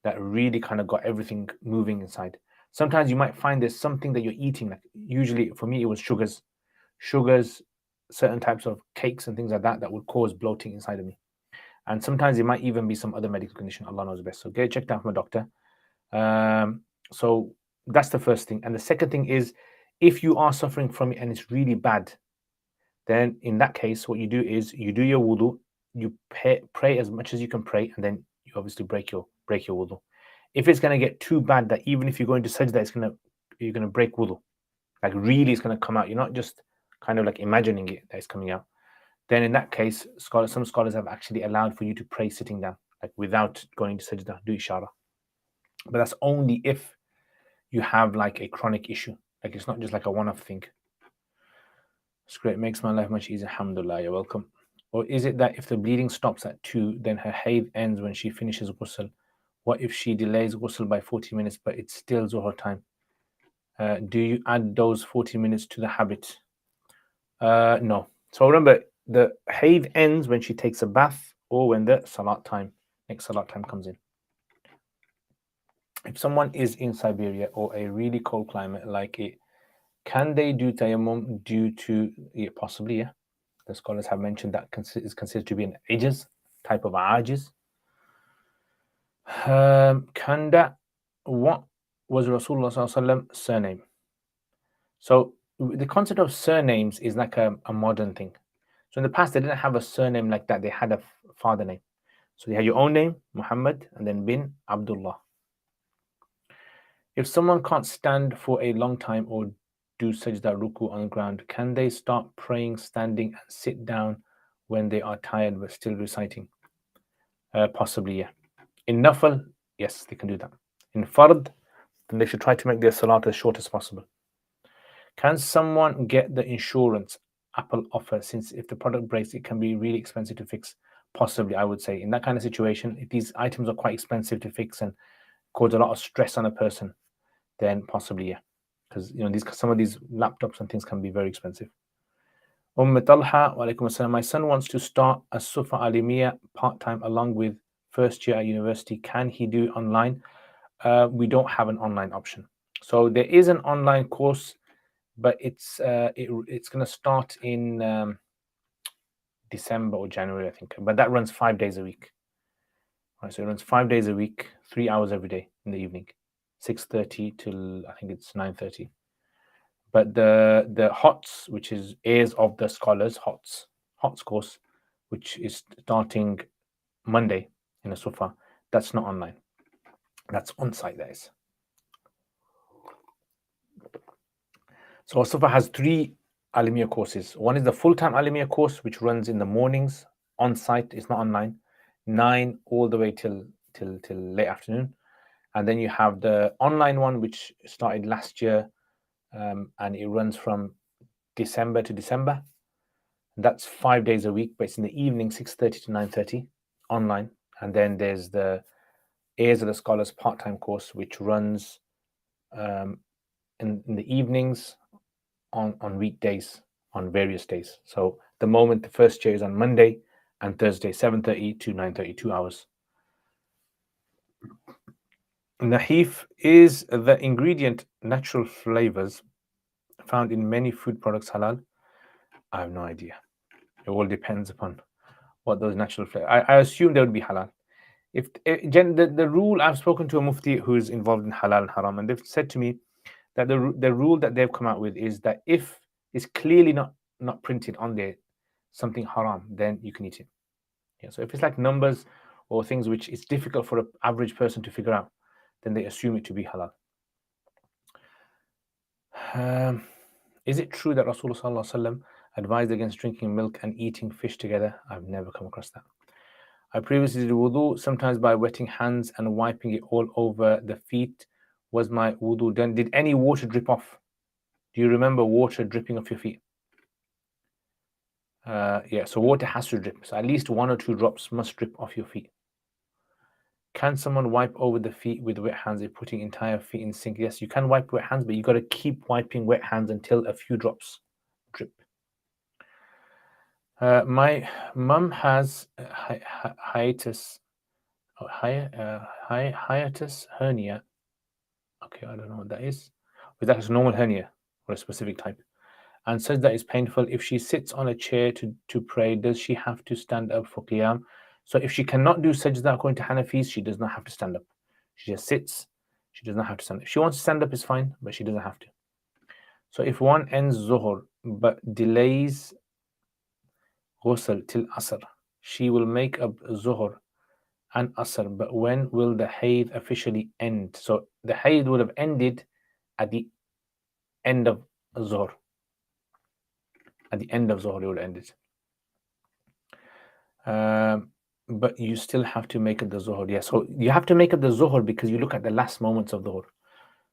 that really kind of got everything moving inside. Sometimes you might find there's something that you're eating, like usually for me it was sugars, certain types of cakes and things like that would cause bloating inside of me. And sometimes it might even be some other medical condition. Allah knows best. So get checked out from a doctor. So that's the first thing. And the second thing is, if you are suffering from it and it's really bad, then in that case, what you do is you do your wudu, you pray as much as you can pray, and then you obviously break your wudu. If it's going to get too bad that even if you're going to sajda, you're going to break wudu, like really it's going to come out, you're not just kind of like imagining it that it's coming out, then in that case, some scholars have actually allowed for you to pray sitting down, like without going to sajda, do ishara. But that's only if you have like a chronic issue, like it's not just like a one-off thing. It's great, it makes my life much easier, alhamdulillah, you're welcome. Or is it that if the bleeding stops at 2, then her haid ends when she finishes ghusl? What if she delays ghusl by 40 minutes, but it's still Zuhr time? Do you add those 40 minutes to the habit? No. So remember, the haid ends when she takes a bath or when the next salat time comes in. If someone is in Siberia or a really cold climate like it, can they do tayammum due to, possibly, yeah. The scholars have mentioned that is considered to be an ajiz, type of ajiz. Kanda, what was Rasulullah's surname? So the concept of surnames is like a modern thing. So in the past, they didn't have a surname like that. They had a father name. So you had your own name, Muhammad, and then bin Abdullah. If someone can't stand for a long time or do sajda ruku on the ground, can they start praying standing and sit down when they are tired but still reciting? Possibly, yeah. In nafal, yes, they can do that. In fard, then they should try to make their salat as short as possible. Can someone get the insurance Apple offer, since if the product breaks, it can be really expensive to fix? Possibly, I would say. In that kind of situation, if these items are quite expensive to fix and cause a lot of stress on a person, then possibly, yeah. Because some of these laptops and things can be very expensive. Talha, wa alaikum assalam. My son wants to start a Sufa Alimiya part-time along with first year at university. Can he do online? We don't have an online option. So there is an online course, but it's going to start in December or January, I think. But that runs 5 days a week. Right, so it runs 5 days a week, 3 hours every day in the evening, 6:30 till I think it's 9:30. But the HOTS, which is Heirs of the Scholars, HOTS course, which is starting Monday in a Sufa, that's not online. That's on site, that is. So Sufa has 3 Alimiya courses. One is the full-time Alimiya course, which runs in the mornings on site. It's not online, 9 all the way till late afternoon. And then you have the online one, which started last year, and it runs from December to December. That's 5 days a week, but it's in the evening, 6:30 to 9:30 online. And then there's the Heirs of the Scholars part-time course, which runs in the evenings on weekdays, on various days. So the moment the first year is on Monday and Thursday, 7:30 to 9:30, 2 hours. Nahif, is the ingredient natural flavors found in many food products halal? I have no idea. It all depends upon what those natural flavors. I assume they would be halal. If the rule, I've spoken to a mufti who's involved in halal and haram, and they've said to me that the rule that they've come out with is that if it's clearly not printed on there something haram, then you can eat it. Yeah. So if it's like numbers or things which it's difficult for an average person to figure out, then they assume it to be halal. Is it true that Rasulullah sallallahu alaihi wasallam advised against drinking milk and eating fish together? I've never come across that. I previously did wudu, sometimes by wetting hands and wiping it all over the feet. Was my wudu done? Did any water drip off? Do you remember water dripping off your feet? Yeah, so water has to drip. So at least 1 or 2 drops must drip off your feet. Can someone wipe over the feet with wet hands if putting entire feet in sink? Yes, you can wipe wet hands, but you got to keep wiping wet hands until a few drops drip. My mum has hiatus hernia. Okay, I don't know what that is. Is that a normal hernia or a specific type? And says that is painful. If she sits on a chair to pray, does she have to stand up for qiyam? So if she cannot do sajda according to Hanafis, she does not have to stand up. She just sits. She does not have to stand up. If she wants to stand up, it's fine, but she doesn't have to. So if one ends zuhr but delays ghusl till asr, she will make up zuhr and asr. But when will the hayd officially end? So the hayd would have ended at the end of zuhr. At the end of zuhr, it would end it. But you still have to make up the zuhr. Yeah, so you have to make up the zuhr because you look at the last moments of dhuhr.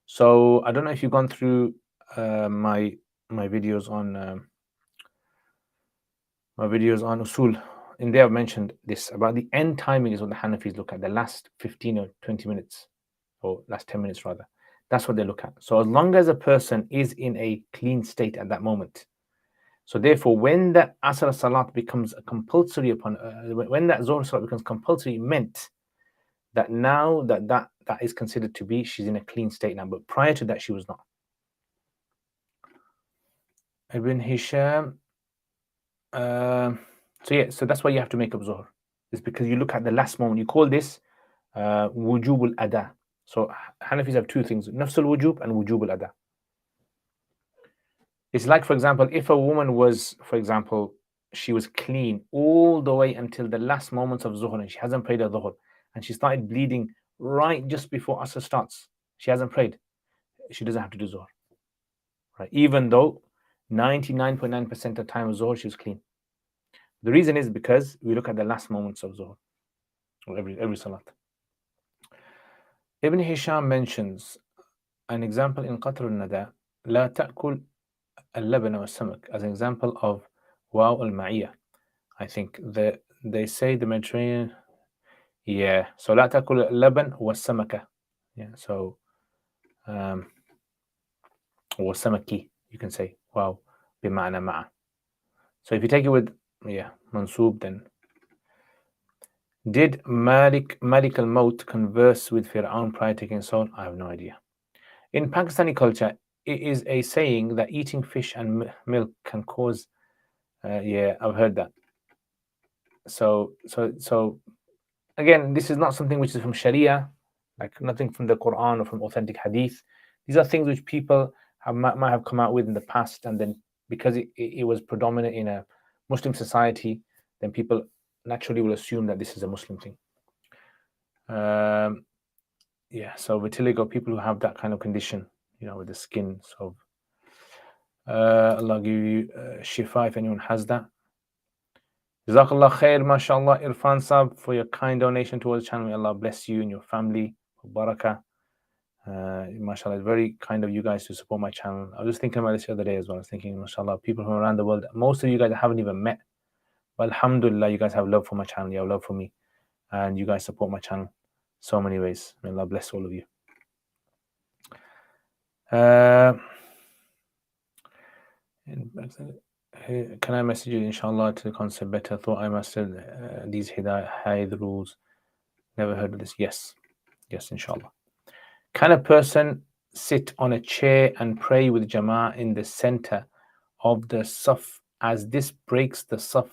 So I don't know if you've gone through my videos on usul. In there I've mentioned this about the end timing is what the Hanafis look at, the last 15 or 20 minutes, or last 10 minutes rather. That's what they look at. So as long as a person is in a clean state at that moment. So therefore, when that Asr Salat becomes compulsory upon, when that Zuhr Salat becomes compulsory, it meant that now that is considered to be, she's in a clean state now. But prior to that, she was not. Ibn Hisham. So yeah, so that's why you have to make up Zuhr. It's because you look at the last moment. You call this wujub al-ada. So Hanafis have 2 things, nafs al-wujub and wujub al-ada. It's like, for example, if a woman was, for example, she was clean all the way until the last moments of Zuhr and she hasn't prayed a Dhuhr and she started bleeding right just before Asr starts. She hasn't prayed. She doesn't have to do Zuhr. Right? Even though 99.9% of the time of Zuhr, she was clean. The reason is because we look at the last moments of Zuhr, or every Salat. Ibn Hisham mentions an example in Qatr al-Nada, لا تأكل اللبن والسمك, as an example of Waw al-Ma'iyah. I think they say the Mediterranean, yeah. So لا تأكل اللبن والسمكة, yeah. So والسمكي, you can say Waw بمعنى مع. So if you take it with mansub, then did Malik al-Maut converse with Fir'aun prior to taking soul? I have no idea. In Pakistani culture, it is a saying that eating fish and milk can cause. Yeah, I've heard that. So again, this is not something which is from Sharia, like nothing from the Quran or from authentic Hadith. These are things which people might have come out with in the past, and then because it was predominant in a Muslim society, then people naturally will assume that this is a Muslim thing. Yeah, so vitiligo, people who have that kind of condition, with the skin. So Allah give you shifa if anyone has that. Jazakallah khair, mashallah, Irfan Sab, for your kind donation towards the channel. May Allah bless you and your family. Barakah. Mashallah, it's very kind of you guys to support my channel. I was just thinking about this the other day as well. I was thinking, mashallah, people from around the world, most of you guys I haven't even met. But alhamdulillah, you guys have love for my channel. You have love for me. And you guys support my channel so many ways. May Allah bless all of you. Can I message you, inshallah, to the concept better? Thought I mastered these Hayd rules. Never heard of this. Yes, inshallah. Can a person sit on a chair and pray with Jama'ah in the center of the saf, as this breaks the saf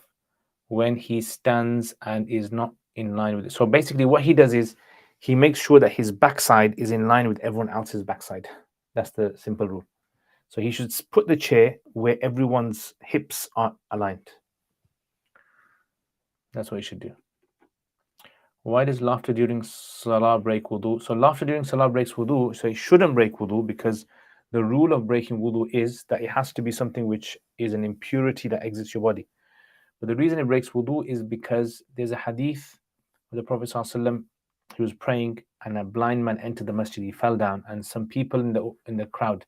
when he stands and is not in line with it? So basically what he does is he makes sure that his backside is in line with everyone else's backside. That's the simple rule. So he should put the chair where everyone's hips are aligned. That's what he should do. Why does laughter during salah break wudu? So laughter during salah breaks wudu. So it shouldn't break wudu, because the rule of breaking wudu is that it has to be something which is an impurity that exits your body. But the reason it breaks wudu is because there's a hadith where the Prophet ﷺ, he was praying and a blind man entered the masjid. He fell down, and some people in the crowd,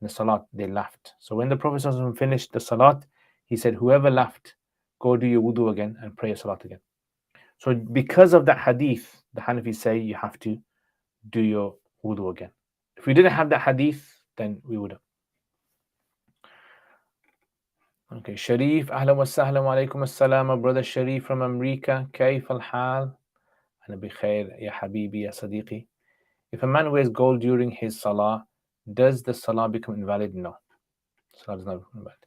the salat, they laughed. So when the Prophet ﷺ finished the salat, he said, whoever laughed, go do your wudu again and pray your salat again. So because of that hadith, the Hanafis say you have to do your wudu again. If we didn't have that hadith, then we wouldn't. Okay, Sharif, ahlan wa sahlan wa alaikum assalam, brother Sharif from America. Kayf al-hal? Ana bi khair, ya habibi, ya sadiqi. If a man wears gold during his salah, does the salah become invalid? No. Salah does not become invalid.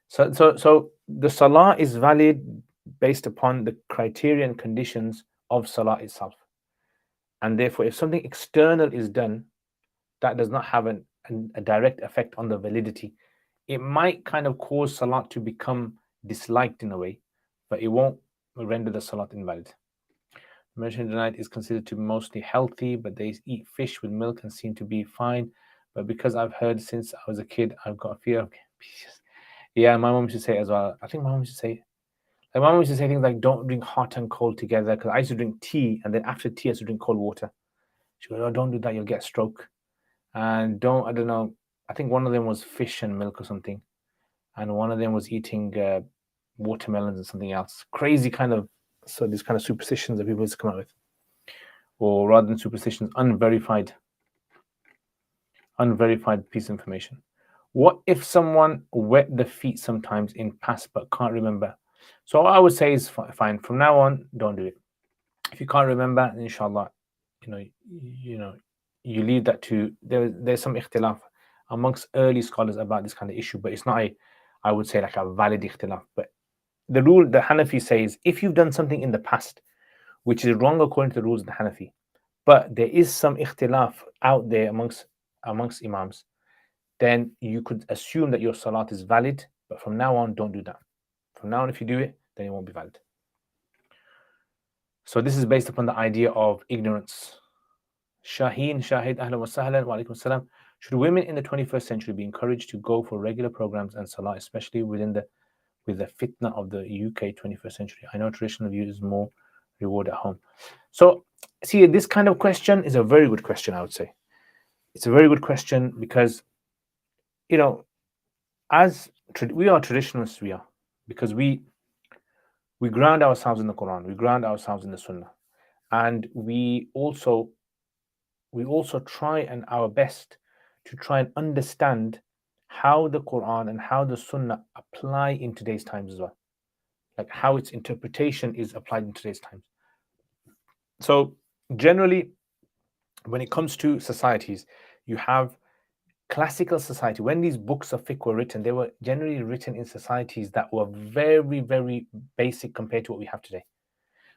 So the salah is valid based upon the criteria and conditions of salah itself. And therefore, if something external is done, that does not have a direct effect on the validity. It might kind of cause salat to become disliked in a way, but it won't render the salat invalid. Mediterranean diet is considered to be mostly healthy, but they eat fish with milk and seem to be fine. But because I've heard since I was a kid, I've got a fear of yeah, my mom used to say as well. I think my mom used to say, things like don't drink hot and cold together, because I used to drink tea, and then after tea I used to drink cold water. She goes, oh, don't do that, you'll get a stroke. And I don't know, I think one of them was fish and milk or something, and one of them was eating watermelons and something else. Crazy kind of, so these kind of superstitions that people used to come out with, or rather than superstitions, unverified piece of information. What if someone wet the feet sometimes in past but can't remember? So what I would say is fine. From now on, don't do it. If you can't remember, inshallah, you leave that to, there's some ikhtilaf amongst early scholars about this kind of issue, but it's not I would say like a valid ikhtilaf. But the rule the Hanafi says, if you've done something in the past which is wrong according to the rules of the Hanafi, but there is some ikhtilaf out there amongst imams, then you could assume that your salat is valid, but from now on, don't do that. From now on, if you do it, then it won't be valid. So this is based upon the idea of ignorance. Shaheen, Shahid, ahlan wa sahlan, wa alaikum salam. Should women in the 21st century be encouraged to go for regular programs and salah, especially with the fitna of the UK 21st century? I know traditional view is more reward at home. So see, this kind of question is a very good question, I would say. It's a very good question because, as we are traditionalists, we are, because we ground ourselves in the Quran, we ground ourselves in the Sunnah, and we also try and our best to try and understand how the Quran and how the Sunnah apply in today's times as well, like how its interpretation is applied in today's times. So generally, when it comes to societies, you have classical society. When these books of fiqh were written, they were generally written in societies that were very, very basic compared to what we have today.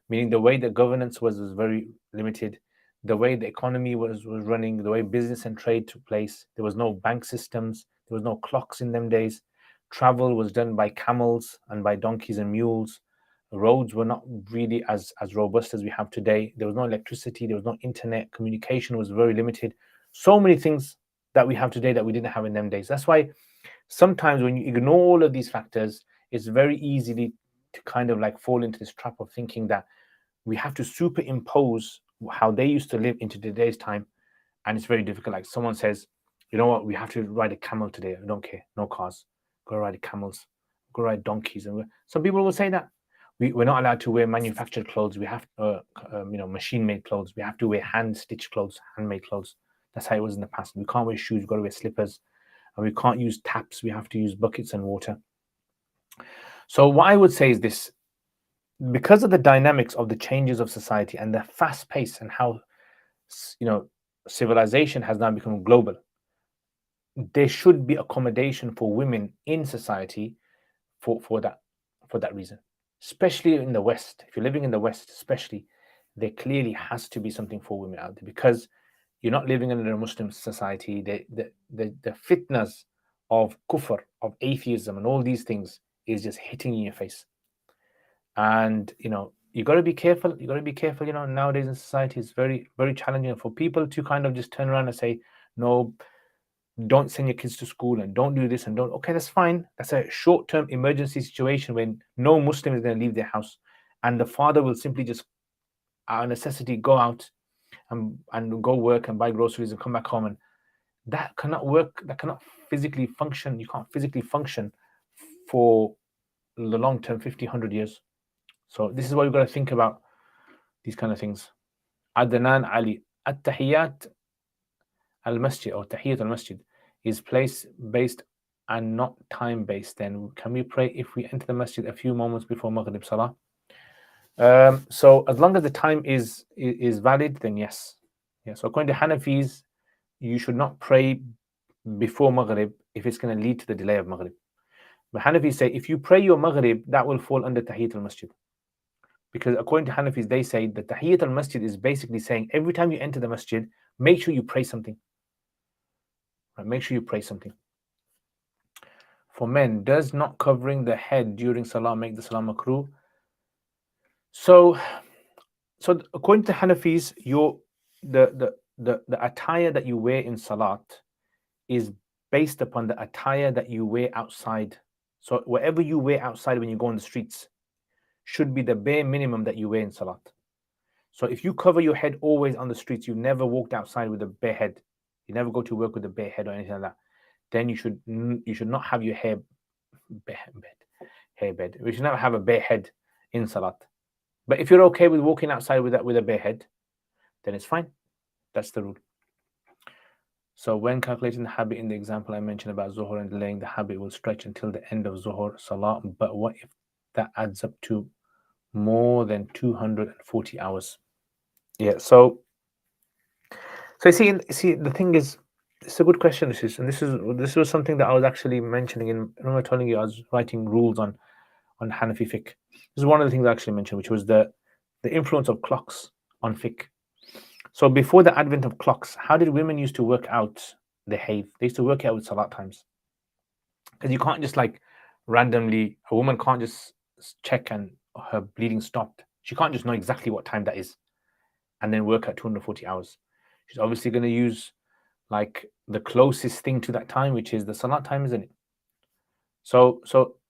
Meaning the way the governance was very limited, the way the economy was running, the way business and trade took place. There was no bank systems, there was no clocks in them days. Travel was done by camels and by donkeys and mules. Roads were not really as robust as we have today. There was no electricity, there was no internet, communication was very limited. So many things that we have today that we didn't have in them days. That's why sometimes when you ignore all of these factors, it's very easy to kind of like fall into this trap of thinking that we have to superimpose how they used to live into today's time, and it's very difficult. Like someone says, you know what, we have to ride a camel today. I don't care, no cars. Go ride camels, go ride donkeys. And some people will say that we're not allowed to wear manufactured clothes. We have machine-made clothes. We have to wear hand-stitched clothes, handmade clothes. That's how it was in the past. We can't wear shoes. We've got to wear slippers, and we can't use taps. We have to use buckets and water. So what I would say is this: because of the dynamics of the changes of society and the fast pace and how civilization has now become global, there should be accommodation for women in society for that reason. Especially in the West, if you're living in the West, especially, there clearly has to be something for women out there, because you're not living in a Muslim society. The fitnas of kufr, of atheism, and all these things is just hitting you in your face. And you got to be careful. You got to be careful. Nowadays in society, it's very, very challenging for people to kind of just turn around and say, no, don't send your kids to school and don't do this and don't. Okay, that's fine. That's a short-term emergency situation when no Muslim is going to leave their house, and the father will simply just, out of necessity, go out and go work and buy groceries and come back home. And that cannot work, that cannot physically function. You can't physically function for the long term, 50, 100 years. So this is why you've got to think about these kind of things. Adnan Ali, At-Tahiyyat al-Masjid or Tahiyyat al-Masjid is place-based and not time-based. Then can we pray if we enter the masjid a few moments before Maghrib Salah? So as long as the time is valid, then yes. Yeah. So according to Hanafis, you should not pray before Maghrib if it's going to lead to the delay of Maghrib. But Hanafis say if you pray your Maghrib, that will fall under Tahiyyat al-Masjid. Because according to Hanafis, they say that Tahiyyat al-Masjid is basically saying every time you enter the masjid, make sure you pray something. Right? Make sure you pray something. For men, does not covering the head during Salah make the Salah makruh? So according to Hanafis, the attire that you wear in Salat is based upon the attire that you wear outside. So whatever you wear outside when you go on the streets should be the bare minimum that you wear in Salat. So if you cover your head always on the streets, you've never walked outside with a bare head, you never go to work with a bare head or anything like that, then you should not have your hair bed. We should never have a bare head in Salat. But if you're okay with walking outside with a bare head, then it's fine. That's the rule. So when calculating the habit in the example I mentioned about Zuhur and delaying, the habit will stretch until the end of Zuhur Salah. But what if that adds up to more than 240 hours? Yeah. So you see, the thing is, it's a good question. This was something that I was actually mentioning in. Remember telling you I was writing rules on Hanafi Fiqh. This is one of the things I actually mentioned, which was the influence of clocks on Fiqh. So before the advent of clocks, how did women used to work out the hayd? They used to work out with Salat times. Because you can't just like randomly, a woman can't just check and her bleeding stopped. She can't just know exactly what time that is and then work at 240 hours. She's obviously going to use like the closest thing to that time, which is the Salat time, isn't it? So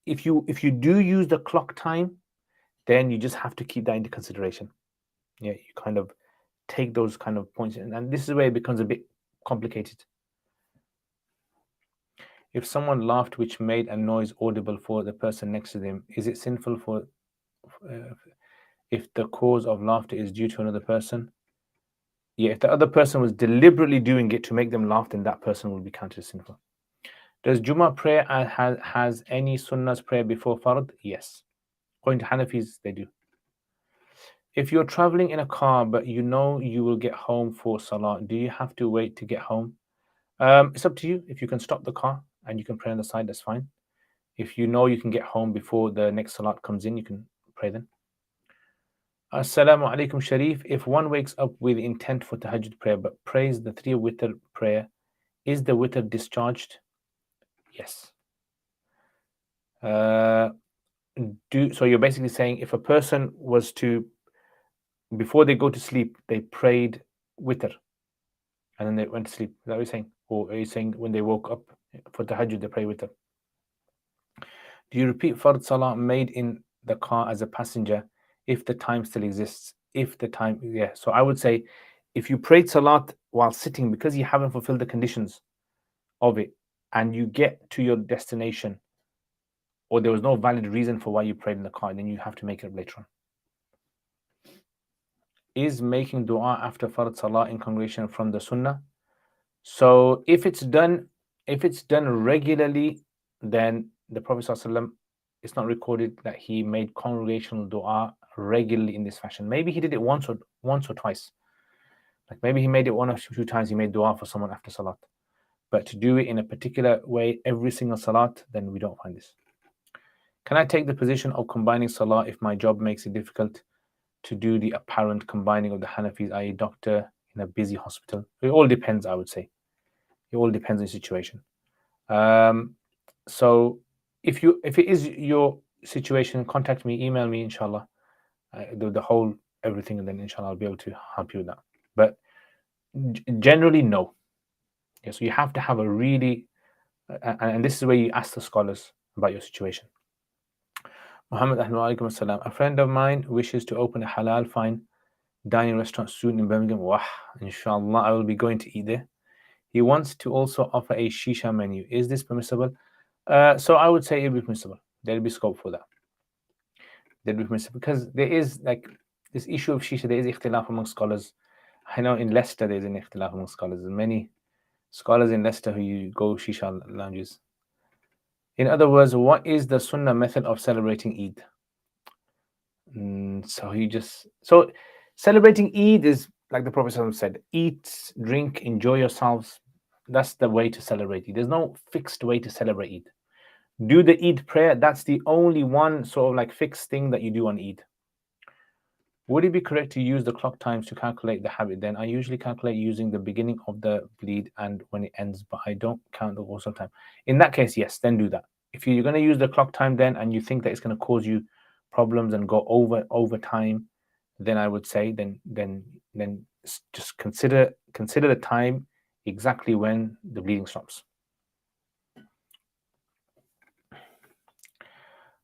if you do use the clock time, then you just have to keep that into consideration. Yeah, you kind of take those kind of points, and this is where it becomes a bit complicated. If someone laughed which made a noise audible for the person next to them, is it sinful for if the cause of laughter is due to another person? Yeah, if the other person was deliberately doing it to make them laugh, then that person will be counted as sinful. Does Jummah prayer has any sunnahs prayer before Fard? Yes. According to Hanafis, they do. If you're traveling in a car but you know you will get home for Salah, do you have to wait to get home? It's up to you. If you can stop the car and you can pray on the side, that's fine. If you know you can get home before the next Salat comes in, you can pray then. Assalamu alaikum Sharif. If one wakes up with intent for Tahajjud prayer but prays the 3 witr prayer, is the witr discharged? Yes. So you're basically saying if a person was to, before they go to sleep, they prayed witr and then they went to sleep. Is that what you're saying? Or are you saying when they woke up for Tahajjud, they pray witr? Do you repeat Fard Salah made in the car as a passenger if the time still exists? Yeah. So I would say if you prayed Salat while sitting because you haven't fulfilled the conditions of it and you get to your destination, or there was no valid reason for why you prayed in the car, then you have to make it up later on. Is making dua after Fard Salah in congregation from the Sunnah? So if it's done regularly, then the Prophet ﷺ, it's not recorded that he made congregational dua regularly in this fashion. Maybe he did it once or twice. Like maybe he made it 1 or 2 times. He made dua for someone after Salat. But to do it in a particular way every single Salat, then we don't find this. Can I take the position of combining Salah if my job makes it difficult to do the apparent combining of the Hanafis, i.e. doctor in a busy hospital? It all depends, I would say. It all depends on the situation. So if it is your situation, contact me, email me, inshallah, the whole everything, and then inshallah I'll be able to help you with that. But generally, no. Yeah, so you have to have a really, and this is where you ask the scholars about your situation. Muhammad alaikum assalam. A friend of mine wishes to open a halal fine dining restaurant soon in Birmingham. Wah, inshallah, I will be going to eat there. He wants to also offer a shisha menu. Is this permissible? So I would say it would be permissible. There'll be scope for that. There'll be permissible because there is like this issue of shisha. There is ikhtilaf among scholars. I know in Leicester there's an ikhtilaf among scholars. There's many scholars in Leicester who you go shisha lounges. In other words, what is the sunnah method of celebrating Eid? So celebrating Eid is like the Prophet said, eat, drink, enjoy yourselves. That's the way to celebrate Eid. There's no fixed way to celebrate Eid. Do the Eid prayer. That's the only one sort of like fixed thing that you do on Eid. Would it be correct to use the clock times to calculate the habit then? I usually calculate using the beginning of the bleed and when it ends, but I don't count the ghusl time. In that case, yes, then do that. If you're going to use the clock time then and you think that it's going to cause you problems and go over time, then I would say then just consider the time exactly when the bleeding stops.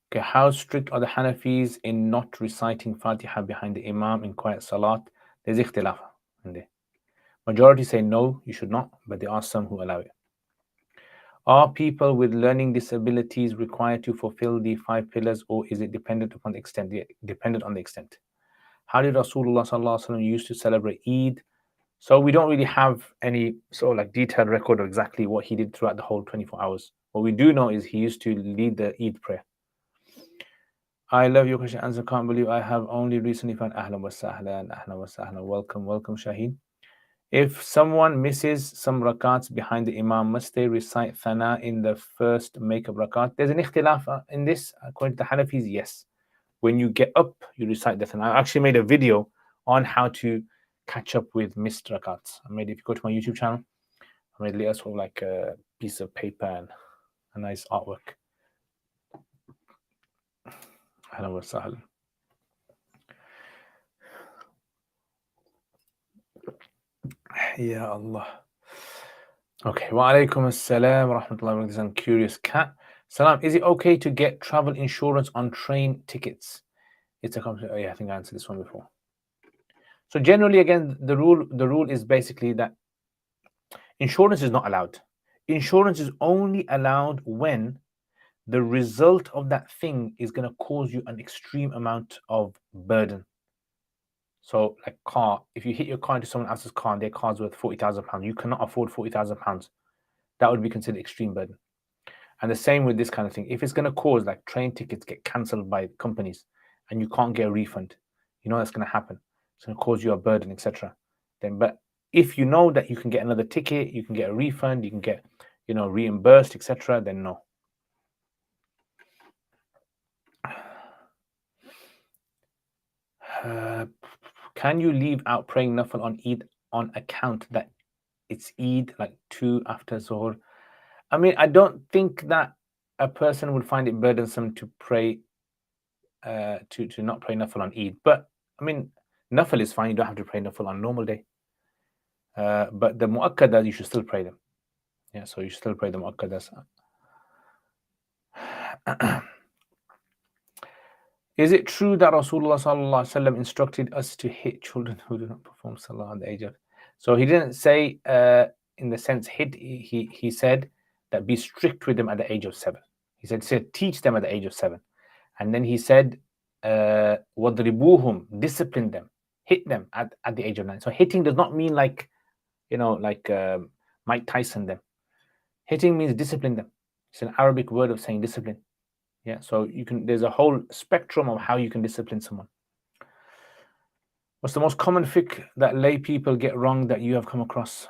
Okay, how strict are the Hanafis in not reciting Fatiha behind the Imam in quiet Salat? There's ikhtilaf in there. Majority say no, you should not, but there are some who allow it. Are people with learning disabilities required to fulfill the 5 pillars, or is it dependent upon the extent? Dependent on the extent. How did Rasulullah sallallahu alaihi wasallam used to celebrate Eid? So we don't really have any sort of like detailed record of exactly what he did throughout the whole 24 hours. What we do know is he used to lead the Eid prayer. I love your question, answer. Can't believe I have only recently found Ahlan wa sahlan, Ahlan wa sahlan. Welcome, Shaheen. If someone misses some rakats behind the Imam, must they recite Thana in the first make-up rakat? There's an ikhtilaf in this. According to the Hanafis, yes. When you get up, you recite the Thana. I actually made a video on how to catch up with missed rakats. If you go to my YouTube channel, I made a little sort of like a piece of paper and a nice artwork. Ahlan wa sahlan. Ya Allah. Okay. Wa alaikum assalam wa rahmatullahi wa barakatuh. Curious cat. Salam. Is it okay to get travel insurance on train tickets? It's a complete. Oh yeah, I think I answered this one before. So generally, again, the rule is basically that insurance is not allowed. Insurance is only allowed when the result of that thing is going to cause you an extreme amount of burden. So, like car, if you hit your car into someone else's car and their car's worth £40,000, you cannot afford £40,000. That would be considered extreme burden. And the same with this kind of thing. If it's going to cause like train tickets get cancelled by companies and you can't get a refund, you know that's going to happen. It's going to cause you a burden, etc. Then, but if you know that you can get another ticket, you can get a refund, you can get, reimbursed, etc., then no. Can you leave out praying Nafil on Eid on account that it's Eid, like 2 after Zuhr? I don't think that a person would find it burdensome to pray, to not pray Nafil on Eid. But, Nafil is fine. You don't have to pray Nafil on a normal day. But the Mu'akkadas, you should still pray them. Yeah, so you should still pray the Mu'akkadas. Is it true that Rasulullah sallallahu alaihi wasallam instructed us to hit children who do not perform salah at the age of? So he didn't say in the sense hit. He said that be strict with them at the age of 7. He said teach them at the age of 7, and then he said wadribuhum, discipline them, hit them at the age of 9. So hitting does not mean like Mike Tyson them. Hitting means discipline them. It's an Arabic word of saying discipline. Yeah, so there's a whole spectrum of how you can discipline someone. What's the most common fiqh that lay people get wrong that you have come across?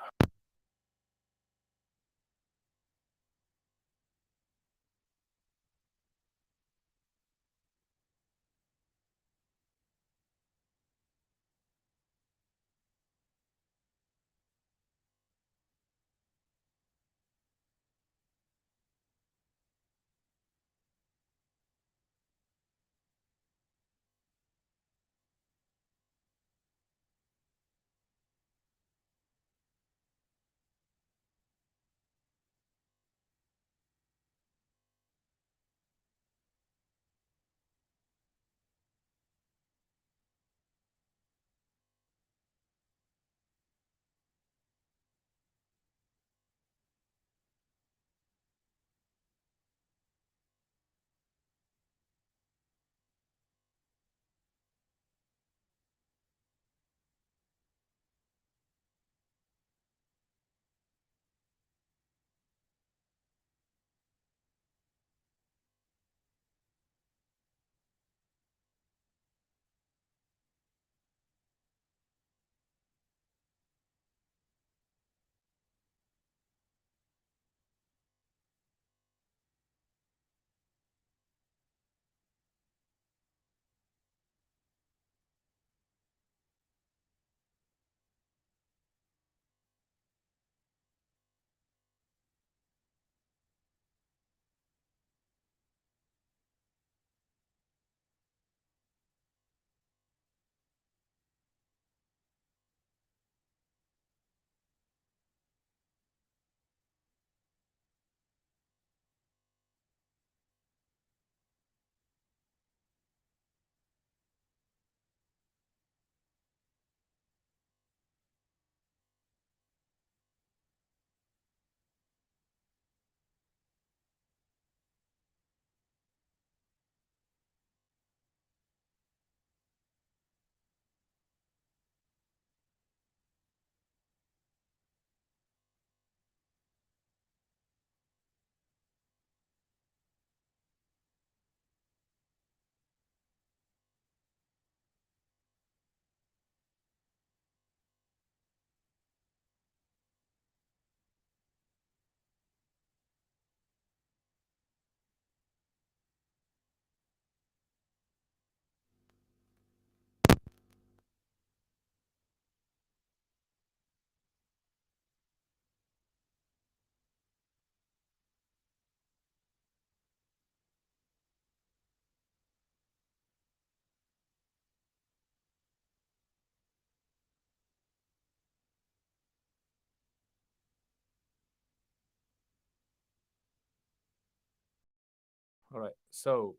All right. So,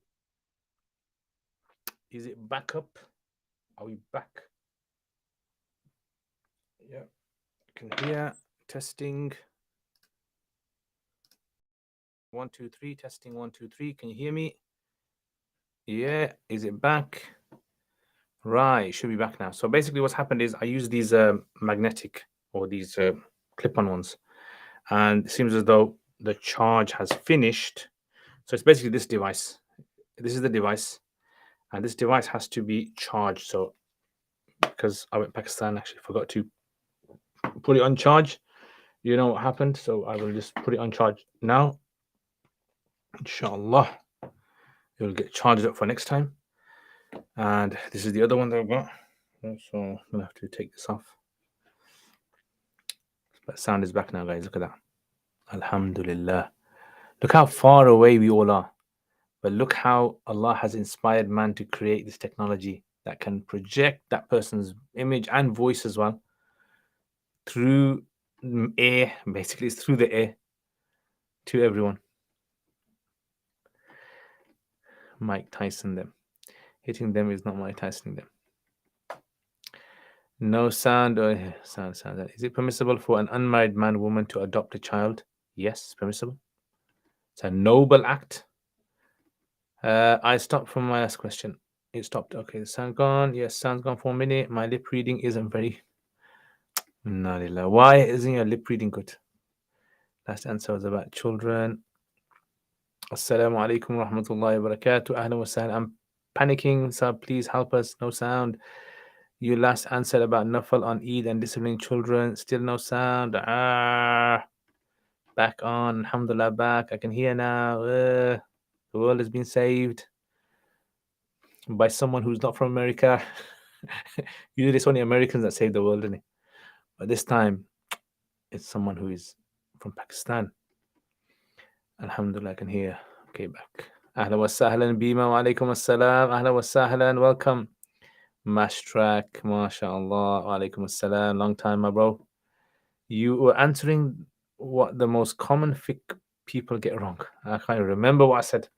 is it back up? Are we back? Yeah. Can hear. Testing. 1, 2, 3. Testing 1, 2, 3. Can you hear me? Yeah. Is it back? Right. Should be back now. So basically, what's happened is I use these magnetic or these clip-on ones, and it seems as though the charge has finished. So it's basically this device. This is the device, and this device has to be charged. So because I went Pakistan, actually forgot to put it on charge. You know what happened? So I will just put it on charge now. Inshallah, it will get charged up for next time. And this is the other one that I've got. So I'm gonna have to take this off. But sound is back now, guys. Look at that. Alhamdulillah. Look how far away we all are. But look how Allah has inspired man to create this technology that can project that person's image and voice as well through air. Basically, it's through the air to everyone. Mike Tyson them. Hitting them is not Mike Tyson them. No sound or sound. Is it permissible for an unmarried man, woman to adopt a child? Yes, it's permissible. It's a noble act. I stopped from my last question. It stopped. Okay, the sound gone. Yes, sound's gone for a minute. My lip reading isn't very. Why isn't your lip reading good? Last answer was about children. Assalamu alaikum wa rahmatullahi wa barakatuh. Ahlan wa sahlan. I'm panicking, so please help us. No sound. You last answered about Nafal on Eid and disciplining children. Still no sound. Back on. Alhamdulillah, back. I can hear now. The world has been saved by someone who's not from America. Usually it's only Americans that save the world, isn't it? But this time, it's someone who is from Pakistan. Alhamdulillah, I can hear. Okay, back. Ahlan wa sahlan, Bima wa alaikum assalam. Ahlan wa sahlan, welcome. Mashtrak, mashallah, wa alaikum assalam. Long time, my bro. You were answering what the most common fiqh people get wrong. I can't remember what I said.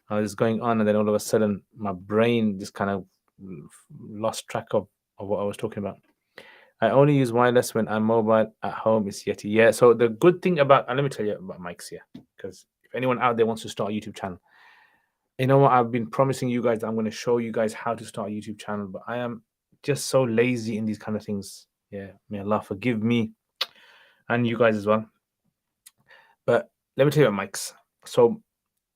I was going on, and then all of a sudden, my brain just kind of lost track of what I was talking about. I only use wireless when I'm mobile at home. It's Yeti. Yeah. So the good thing about, and let me tell you about mics here, because if anyone out there wants to start a YouTube channel, you know what? I've been promising you guys that I'm going to show you guys how to start a YouTube channel, but I am just so lazy in these kind of things. Yeah. May Allah forgive me and you guys as well. But let me tell you about mics. So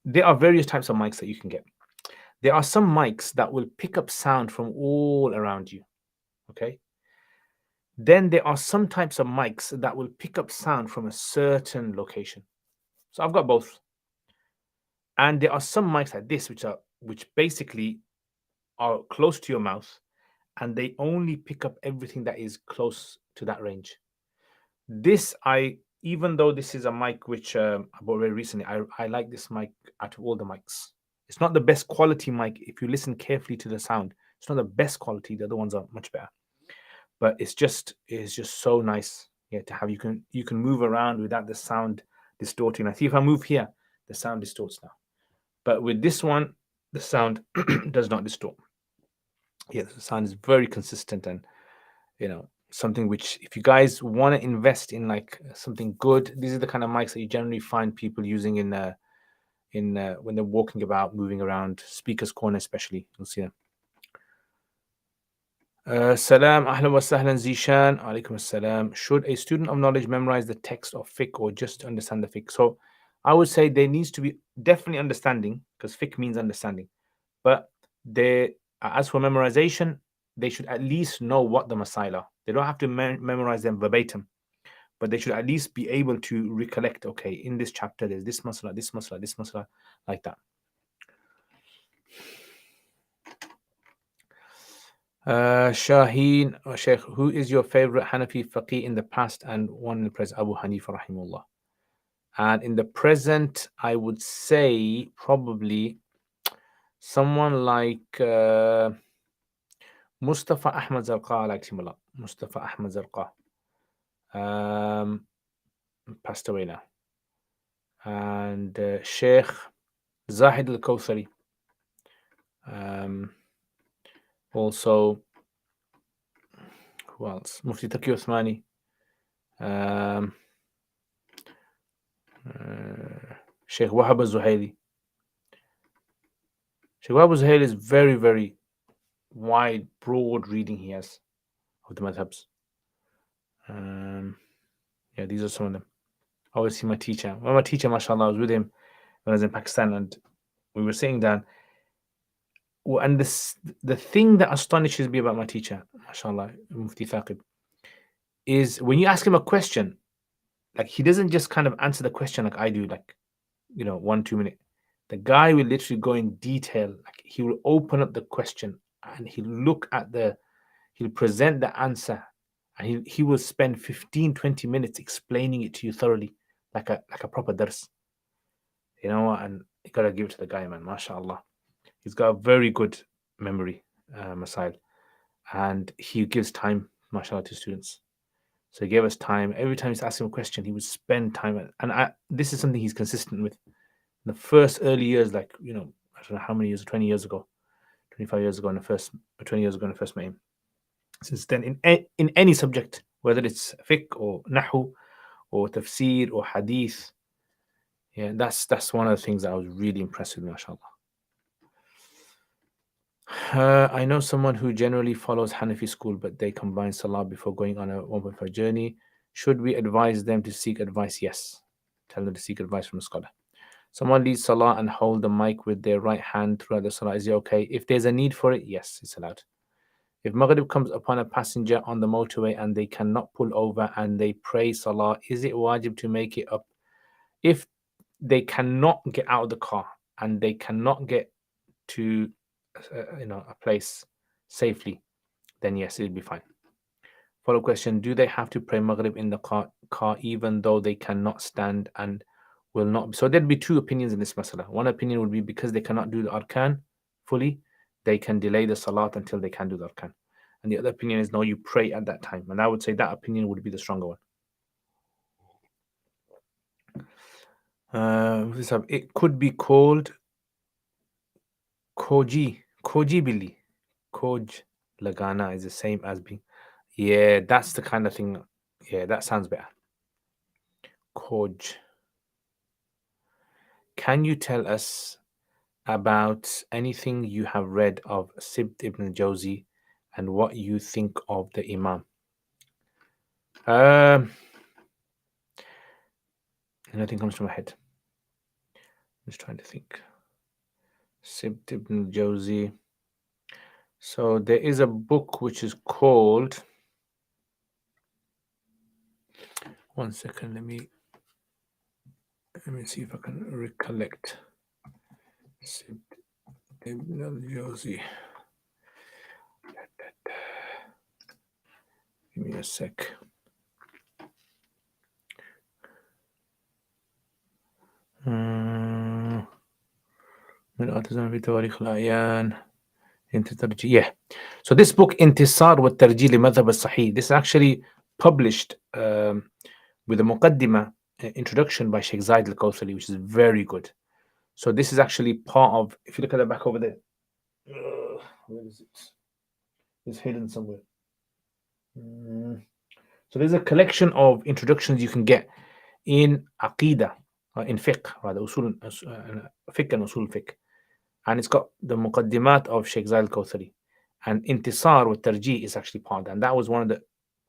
there are various types of mics that you can get. There are some mics that will pick up sound from all around you. Okay. Then there are some types of mics that will pick up sound from a certain location. So I've got both. And there are some mics like this, which basically are close to your mouth, and they only pick up everything that is close to that range. This, even though this is a mic which I bought very recently, I like this mic out of all the mics. It's not the best quality mic. If you listen carefully to the sound, it's not the best quality. The other ones are much better. But it's just so nice, yeah, to have. You can move around without the sound distorting. I see if I move here, the sound distorts now. But with this one, the sound does not distort. Yeah, the sound is very consistent, and something which, if you guys want to invest in like something good, these are the kind of mics that you generally find people using in when they're walking about, moving around, speakers corner especially. You'll see them. Salam, ahlan wa sahlan, Zishan. Alaikum assalam. Should a student of knowledge memorize the text of fiqh or just understand the fiqh? So I would say there needs to be definitely understanding, because fiqh means understanding. But as for memorization, they should at least know what the masail are. They don't have to memorize them verbatim, but they should at least be able to recollect, okay, in this chapter, there's this masala, this masala, this masala, like that. Shaheen, Sheikh, who is your favorite Hanafi faqih in the past and one in the present? Abu Hanifa rahimullah. And in the present, I would say probably someone like Mustafa Ahmad Zarqa. I liked him a lot. Mustafa Ahmad Zarqa passed away now. And Sheikh Zahid al-Kawthari. Also, who else? Mufti Taqi Uthmani. Sheikh Wahab al-Zuhaili. Sheikh Wahab al-Zuhaili is very, very wide, broad reading he has of the madhabs. Yeah, these are some of them. I always see my teacher. Well, my teacher, mashallah, I was with him when I was in Pakistan, and we were sitting down. And the thing that astonishes me about my teacher, mashallah, Mufti Thaqib, is when you ask him a question, like he doesn't just kind of answer the question like I do, like 1-2 minute. The guy will literally go in detail. Like he will open up the question and he'll present the answer, and he will spend 15-20 minutes explaining it to you thoroughly, like a proper dars. And you gotta give it to the guy, man, mashallah. He's got a very good memory, Masail, and he gives time, mashallah, to students. So he gave us time. Every time he's asking a question, he would spend time. And this is something he's consistent with. In the first early years, like, I don't know how many years, 20 years ago, 25 years ago, 20 years ago, when I first met him. Since then, in any subject, whether it's fiqh or nahu or tafsir or hadith, yeah, that's one of the things that I was really impressed with, mashallah. I know someone who generally follows Hanafi school, but they combine salah before going on a 1.5 journey. Should we advise them to seek advice? Yes. Tell them to seek advice from a scholar. Someone leads salah and hold the mic with their right hand throughout the salah. Is it okay? If there's a need for it, yes, it's allowed. If Maghrib comes upon a passenger on the motorway and they cannot pull over and they pray salah, is it wajib to make it up? If they cannot get out of the car and they cannot get to a place safely, then yes, it'll be fine. Follow question: do they have to pray Maghrib in the car even though they cannot stand and will not? So there'd be two opinions in this masala. One opinion would be because they cannot do the arkan fully, they can delay the salat until they can do the arkan. And the other opinion is no, you pray at that time. And I would say that opinion would be the stronger one. It could be called Koji Billi. Koj Lagana is the same as being. Yeah, that's the kind of thing. Yeah, that sounds better. Koj. Can you tell us about anything you have read of Sibt ibn Jawzi and what you think of the Imam? Nothing comes to my head. I'm just trying to think. Sibt ibn Jawzi. So there is a book which is called. One second, let me see if I can recollect. Sibt ibn Jawzi. Give me a sec. Yeah. So this book, Intisar wa Tarjih li Madhab al-Sahih, this is actually published with a muqaddimah, introduction by Sheikh Zaid al-Kawthari, which is very good. So this is actually part of, if you look at the back over there, where is it? It's hidden somewhere. So there's a collection of introductions you can get in Aqidah, in Fiqh, rather, Fiqh and Usul Fiqh. And it's got the Muqaddimat of Sheikh Zaid al-Kawthari. And Intisar wa Tarjih is actually part of that. And that was one of the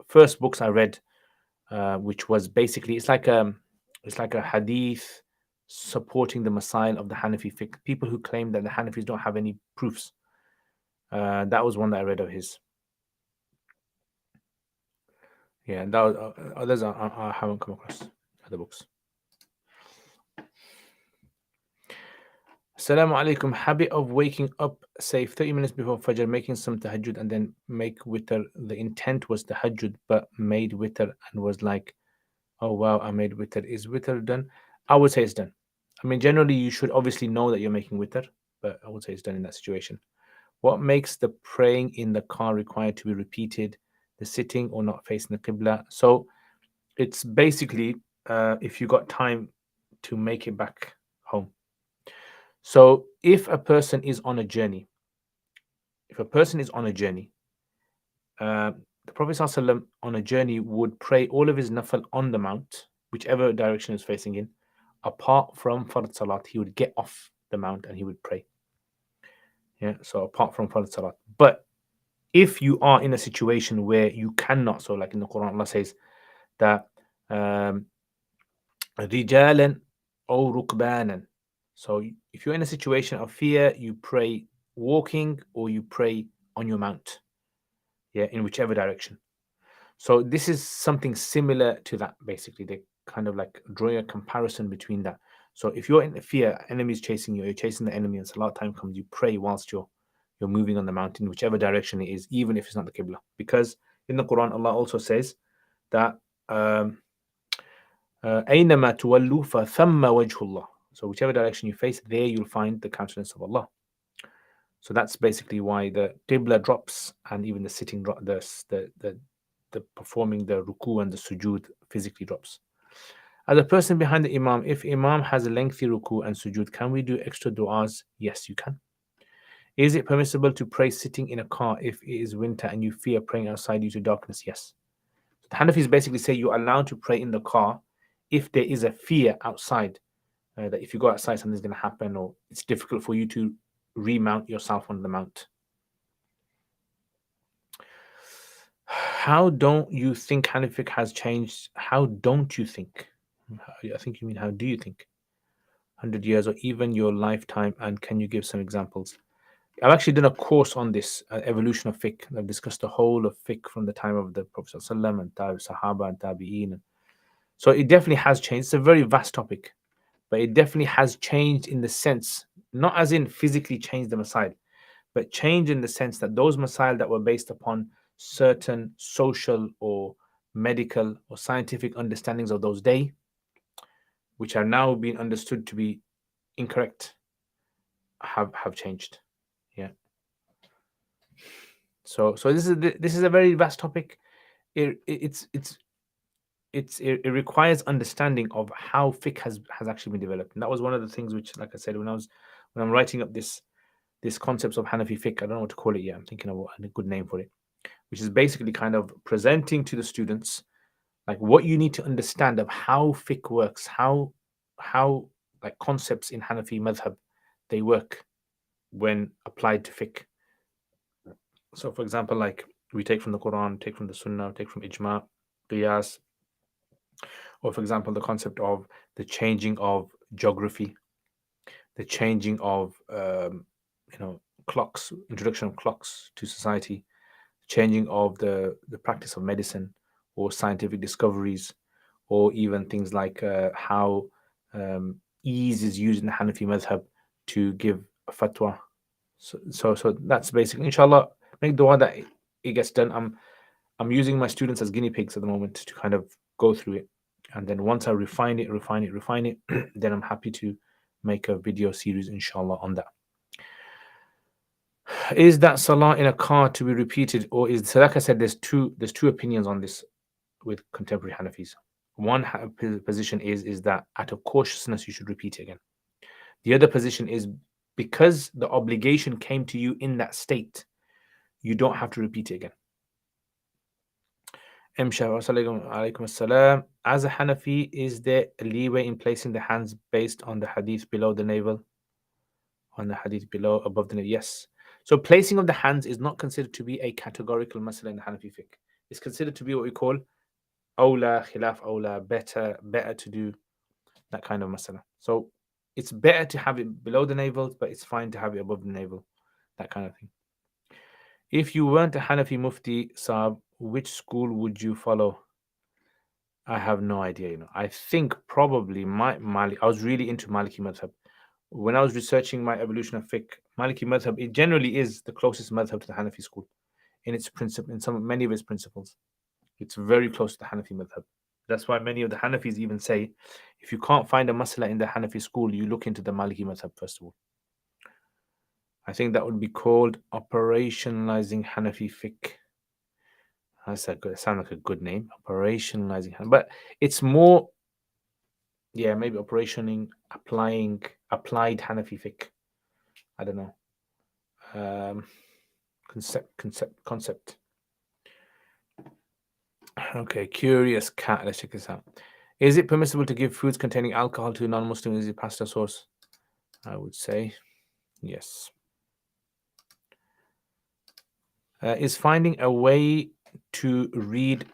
first books I read, which was basically, it's like a hadith supporting the masail of the Hanafi fiqh. People who claim that the Hanafis don't have any proofs. That was one that I read of his. Yeah, that was, others I haven't come across other books. Assalamu alaikum. Habit of waking up, say 30 minutes before Fajr, making some tahajjud and then make witr. The intent was tahajjud, but made witr and was like, oh wow, I made witr. Is witr done? I would say it's done. I mean, generally you should obviously know that you're making witr, but I would say it's done in that situation. What makes the praying in the car required to be repeated? The sitting or not facing the Qibla? So it's basically if you got time to make it back home. So if a person is on a journey, the Prophet ﷺ on a journey would pray all of his nafal on the mount, whichever direction is facing in, apart from Fard Salat. He would get off the mount and he would pray. Yeah, so apart from Fard Salat. But if you are in a situation where you cannot, so like in the Quran, Allah says that رِجَالًا أو رُكْبَانًا. So if you're in a situation of fear, you pray walking or you pray on your mount. Yeah, in whichever direction. So this is something similar to that, basically. They kind of like drawing a comparison between that. So if you're in fear, enemies chasing you, you're chasing the enemy, and Salat time comes, you pray whilst you're moving on the mountain, whichever direction it is, even if it's not the Qibla. Because in the Quran, Allah also says that أَيْنَمَا تُوَلُّوا فَثَمَّ وَجْهُ اللَّهِ. So whichever direction you face, there you'll find the countenance of Allah. So that's basically why the Qibla drops, and even the sitting, the performing the ruku and the sujood physically drops. As a person behind the Imam, if Imam has a lengthy ruku and sujood, can we do extra du'as? Yes, you can. Is it permissible to pray sitting in a car if it is winter and you fear praying outside due to darkness? Yes. So the Hanafis basically say you're allowed to pray in the car if there is a fear outside, that if you go outside something's going to happen, or it's difficult for you to remount yourself on the mount. How don't you think Hanafic has changed? How don't you think? I think you mean how do you think? 100 years or even your lifetime, and can you give some examples? I've actually done a course on this, evolution of fiqh. I've discussed the whole of fiqh from the time of the Prophet ﷺ and Sahaba and Tabi'een. So it definitely has changed. It's a very vast topic, but it definitely has changed in the sense, not as in physically change them aside, but change in the sense that those masail that were based upon certain social or medical or scientific understandings of those days, which are now being understood to be incorrect, have changed. Yeah. So this is a very vast topic. It requires understanding of how fiqh has actually been developed, and that was one of the things which, like I said, when I'm writing up this concepts of Hanafi fiqh, I don't know what to call it yet. I'm thinking of a good name for it, which is basically kind of presenting to the students like what you need to understand of how fiqh works, how like concepts in Hanafi madhab, they work when applied to fiqh. So for example, like we take from the Quran, take from the Sunnah, take from Ijma, Qiyas, or for example, the concept of the changing of geography, the changing of clocks, introduction of clocks to society, changing of the practice of medicine or scientific discoveries, or even things like how ease is used in the Hanafi madhab to give a fatwa. So that's basically, inshallah, make dua that it gets done. I'm using my students as guinea pigs at the moment to kind of go through it, and then once I refine it, then I'm happy to make a video series, inshallah, on that. Is that salah in a car to be repeated, or is, so like I said, there's two opinions on this with contemporary Hanafis. One position is that out of cautiousness you should repeat it again. The other position is because the obligation came to you in that state, you don't have to repeat it again. Alaikum assalam. As a Hanafi, is there a leeway in placing the hands based on the hadith below the navel? On the hadith below, above the navel? Yes. So placing of the hands is not considered to be a categorical masala in the Hanafi fiqh. It's considered to be what we call awla, khilaf awla, better to do, that kind of masala. So it's better to have it below the navel, but it's fine to have it above the navel, that kind of thing. If you weren't a Hanafi Mufti, Saab, which school would you follow? I have no idea. I think probably Malik. I was really into Maliki madhab. When I was researching my evolution of fiqh, Maliki madhab, it generally is the closest madhab to the Hanafi school in its principle, in many of its principles. It's very close to the Hanafi madhab. That's why many of the Hanafis even say, if you can't find a masala in the Hanafi school, you look into the Maliki madhab first of all. I think that would be called operationalizing Hanafi fiqh. That sounds like a good name, operationalizing. But it's more, maybe applied Hanafi fiqh. I don't know. Concept. Okay, curious cat. Let's check this out. Is it permissible to give foods containing alcohol to non-Muslims? Is it pasta sauce? I would say yes. Is finding a way to read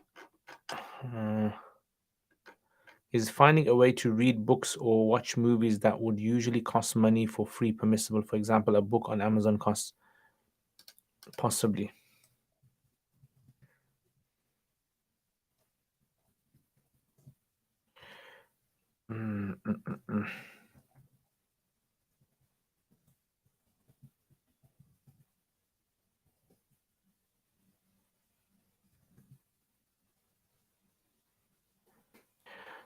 books or watch movies that would usually cost money for free permissible? For example, a book on Amazon costs possibly. Mm, mm, mm, mm.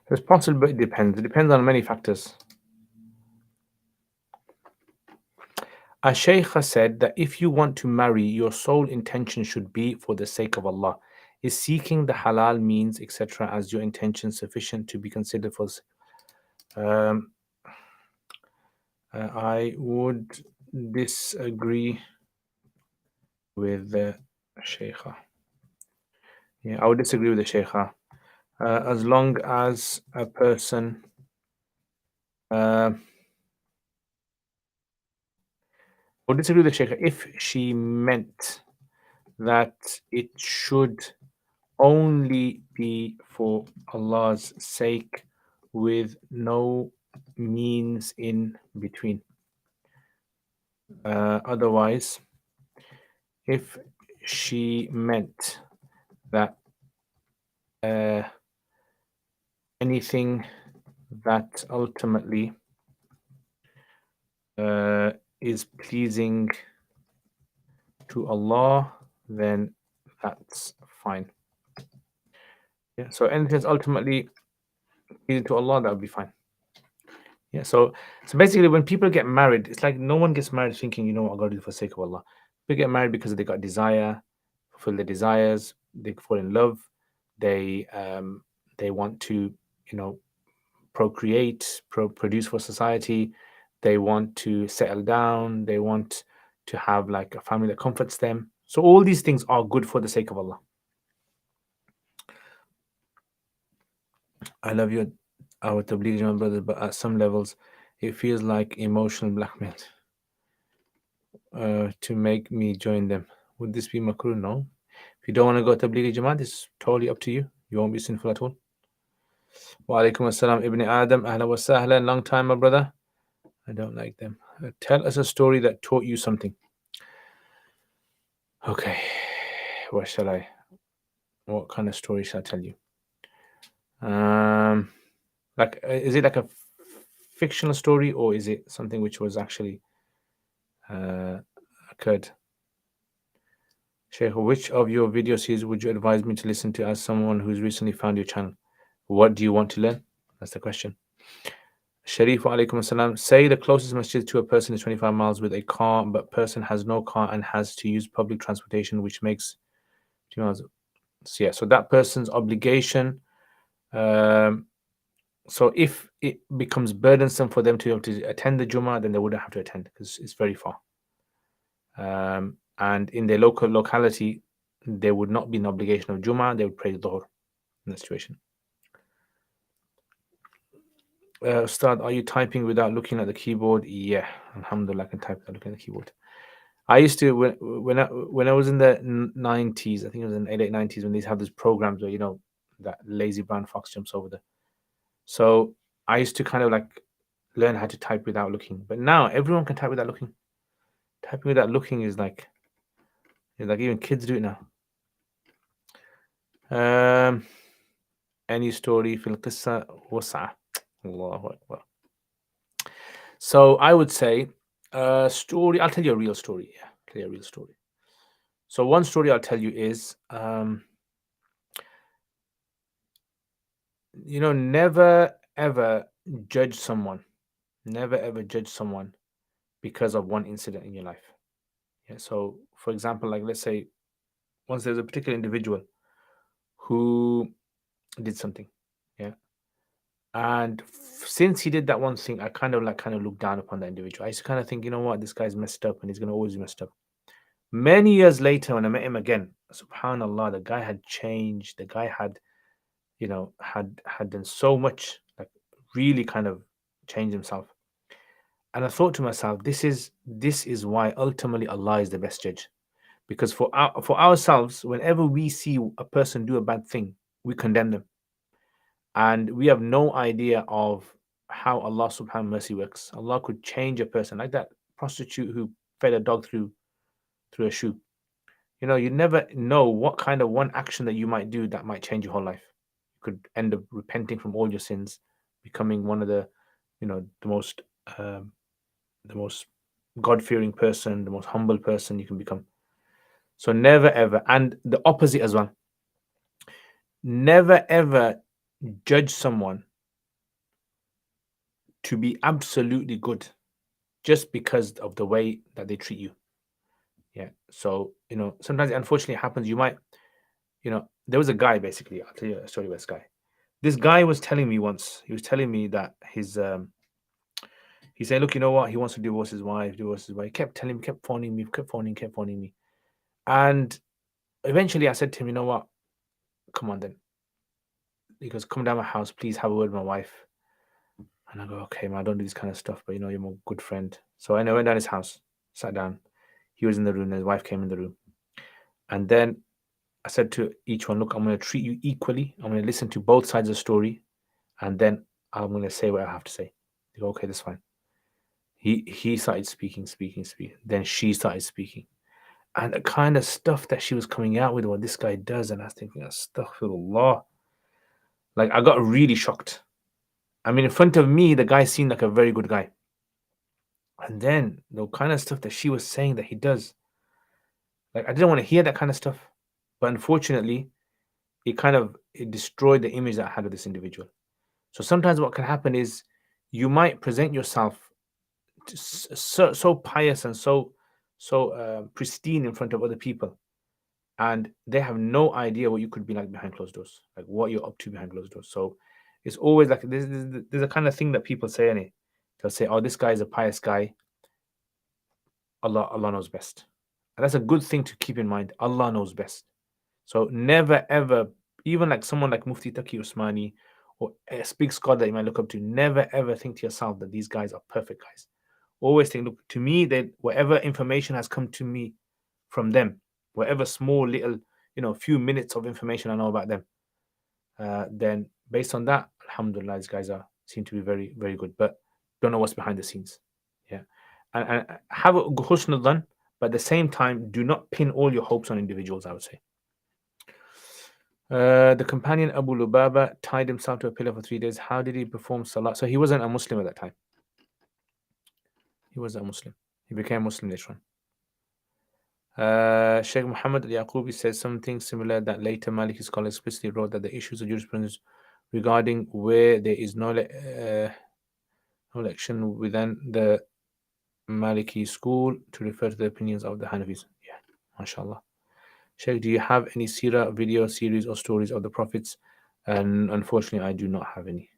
It's possible, but it depends. It depends on many factors. A shaykha said that if you want to marry, your sole intention should be for the sake of Allah. Is seeking the halal means, etc., as your intention sufficient to be considered for? Um, I would disagree with the shaykha. Yeah, I would disagree with the shaykha. As long as a person I would disagree with the shaykha if she meant that it should only be for Allah's sake with no means in between. Otherwise, if she meant that anything that ultimately is pleasing to Allah, then that's fine. Yeah, so anything that's ultimately pleasing to Allah, that would be fine. Yeah, so basically, when people get married, it's like no one gets married thinking, you know what, I got to do it for the sake of Allah. People get married because they got desire, fulfill their desires, they fall in love, they want to, you know, procreate, produce for society. They want to settle down. They want to have like a family that comforts them. So all these things are good for the sake of Allah. I love you, our Tabligh Jamaat brothers, but at some levels, it feels like emotional blackmail to make me join them. Would this be makruh? No. If you don't want to go to Tabligh Jamaat, it's totally up to you. You won't be sinful at all. Wa alaikum assalam, Ibn Adam. Ahla wa sahla. Long time, my brother. I don't like them. Tell us a story that taught you something. Okay. What kind of story shall I tell you? Like, is it like a fictional story or is it something which was actually occurred? Sheikh, which of your video series would you advise me to listen to as someone who's recently found your channel? What do you want to learn? That's the question. Sharif wa alaikum assalam. Say the closest masjid to a person is 25 miles with a car, but person has no car and has to use public transportation, which makes 2 miles. So yeah, so that person's obligation. So if it becomes burdensome for them to be able to attend the Jummah, then they wouldn't have to attend because it's very far. And in their local locality, there would not be an obligation of Jummah. They would pray the Dhuhr in that situation. Ustad, are you typing without looking at the keyboard? Yeah, alhamdulillah, I can type without looking at the keyboard. I used to when I was in the 90s, I think it was in the late 90s, when these have these programs where, you know, that lazy brown fox jumps over the. So I used to kind of like learn how to type without looking, but now everyone can type without looking. Typing without looking is like even kids do it now. Any story fil qissa wasa. Allahu Akbar. So I would say a story. I'll tell you a real story. Yeah, I'll tell you a real story. So one story I'll tell you is, you know, never ever judge someone. Never ever judge someone because of one incident in your life. Yeah. So for example, like let's say once there's a particular individual who did something. Yeah. And since he did that one thing, I kind of looked down upon that individual. I used to kind of think, you know what, this guy's messed up and he's going to always be messed up. Many years later, when I met him again, subhanallah, the guy had changed. The guy had, had done so much, like really kind of changed himself. And I thought to myself, this is why ultimately Allah is the best judge. Because for ourselves, whenever we see a person do a bad thing, we condemn them. And we have no idea of how Allah subhanahu wa mercy works. Allah could change a person, like that prostitute who fed a dog through a shoe. You never know what kind of one action that you might do that might change your whole life. You could end up repenting from all your sins, becoming one of um, the most God-fearing person, the most humble person you can become. So never ever, and the opposite as well. Never ever judge someone to be absolutely good just because of the way that they treat you. Yeah. So, sometimes unfortunately it happens. There was a guy basically. I'll tell you a story about this guy. This guy was telling me once, he was telling me that he said, look, you know what? He wants to divorce his wife, He kept telling me, kept phoning me, kept phoning me. And eventually I said to him, you know what? Come on then. He goes, come down my house, please have a word with my wife. And I go, okay, man, I don't do this kind of stuff, but you're my good friend. So I went down his house, sat down. He was in the room, and his wife came in the room. And then I said to each one, look, I'm going to treat you equally. I'm going to listen to both sides of the story. And then I'm going to say what I have to say. They go, okay, that's fine. He started speaking. Then she started speaking. And the kind of stuff that she was coming out with, what this guy does, and I was thinking, astaghfirullah. Like, I got really shocked. I mean, in front of me, the guy seemed like a very good guy. And then the kind of stuff that she was saying that he does, like, I didn't want to hear that kind of stuff. But unfortunately, it destroyed the image that I had of this individual. So sometimes what can happen is you might present yourself so pious and so pristine in front of other people, and they have no idea what you could be like behind closed doors, like what you're up to behind closed doors. So it's always like there's a kind of thing that people say in it. They'll say, "Oh, this guy is a pious guy. Allah knows best," and that's a good thing to keep in mind. Allah knows best. So never ever, even like someone like Mufti Taqi Usmani or a big scholar that you might look up to, never ever think to yourself that these guys are perfect guys. Always think, look, to me, that whatever information has come to me from them, whatever small little, few minutes of information I know about them, then based on that, alhamdulillah, these guys seem to be very, very good, but don't know what's behind the scenes. Yeah. And have a husn dhan, but at the same time, do not pin all your hopes on individuals, I would say. The companion Abu Lubaba tied himself to a pillar for 3 days. How did he perform salah? So he wasn't a Muslim at that time. He wasn't a Muslim. He became Muslim later on. Sheikh Muhammad al-Yaqubi says something similar, that later Maliki scholars explicitly wrote that the issues of jurisprudence regarding where there is no election within the Maliki school to refer to the opinions of the Hanafis. Yeah, mashallah. Sheikh, do you have any seerah video series or stories of the prophets? And unfortunately, I do not have any.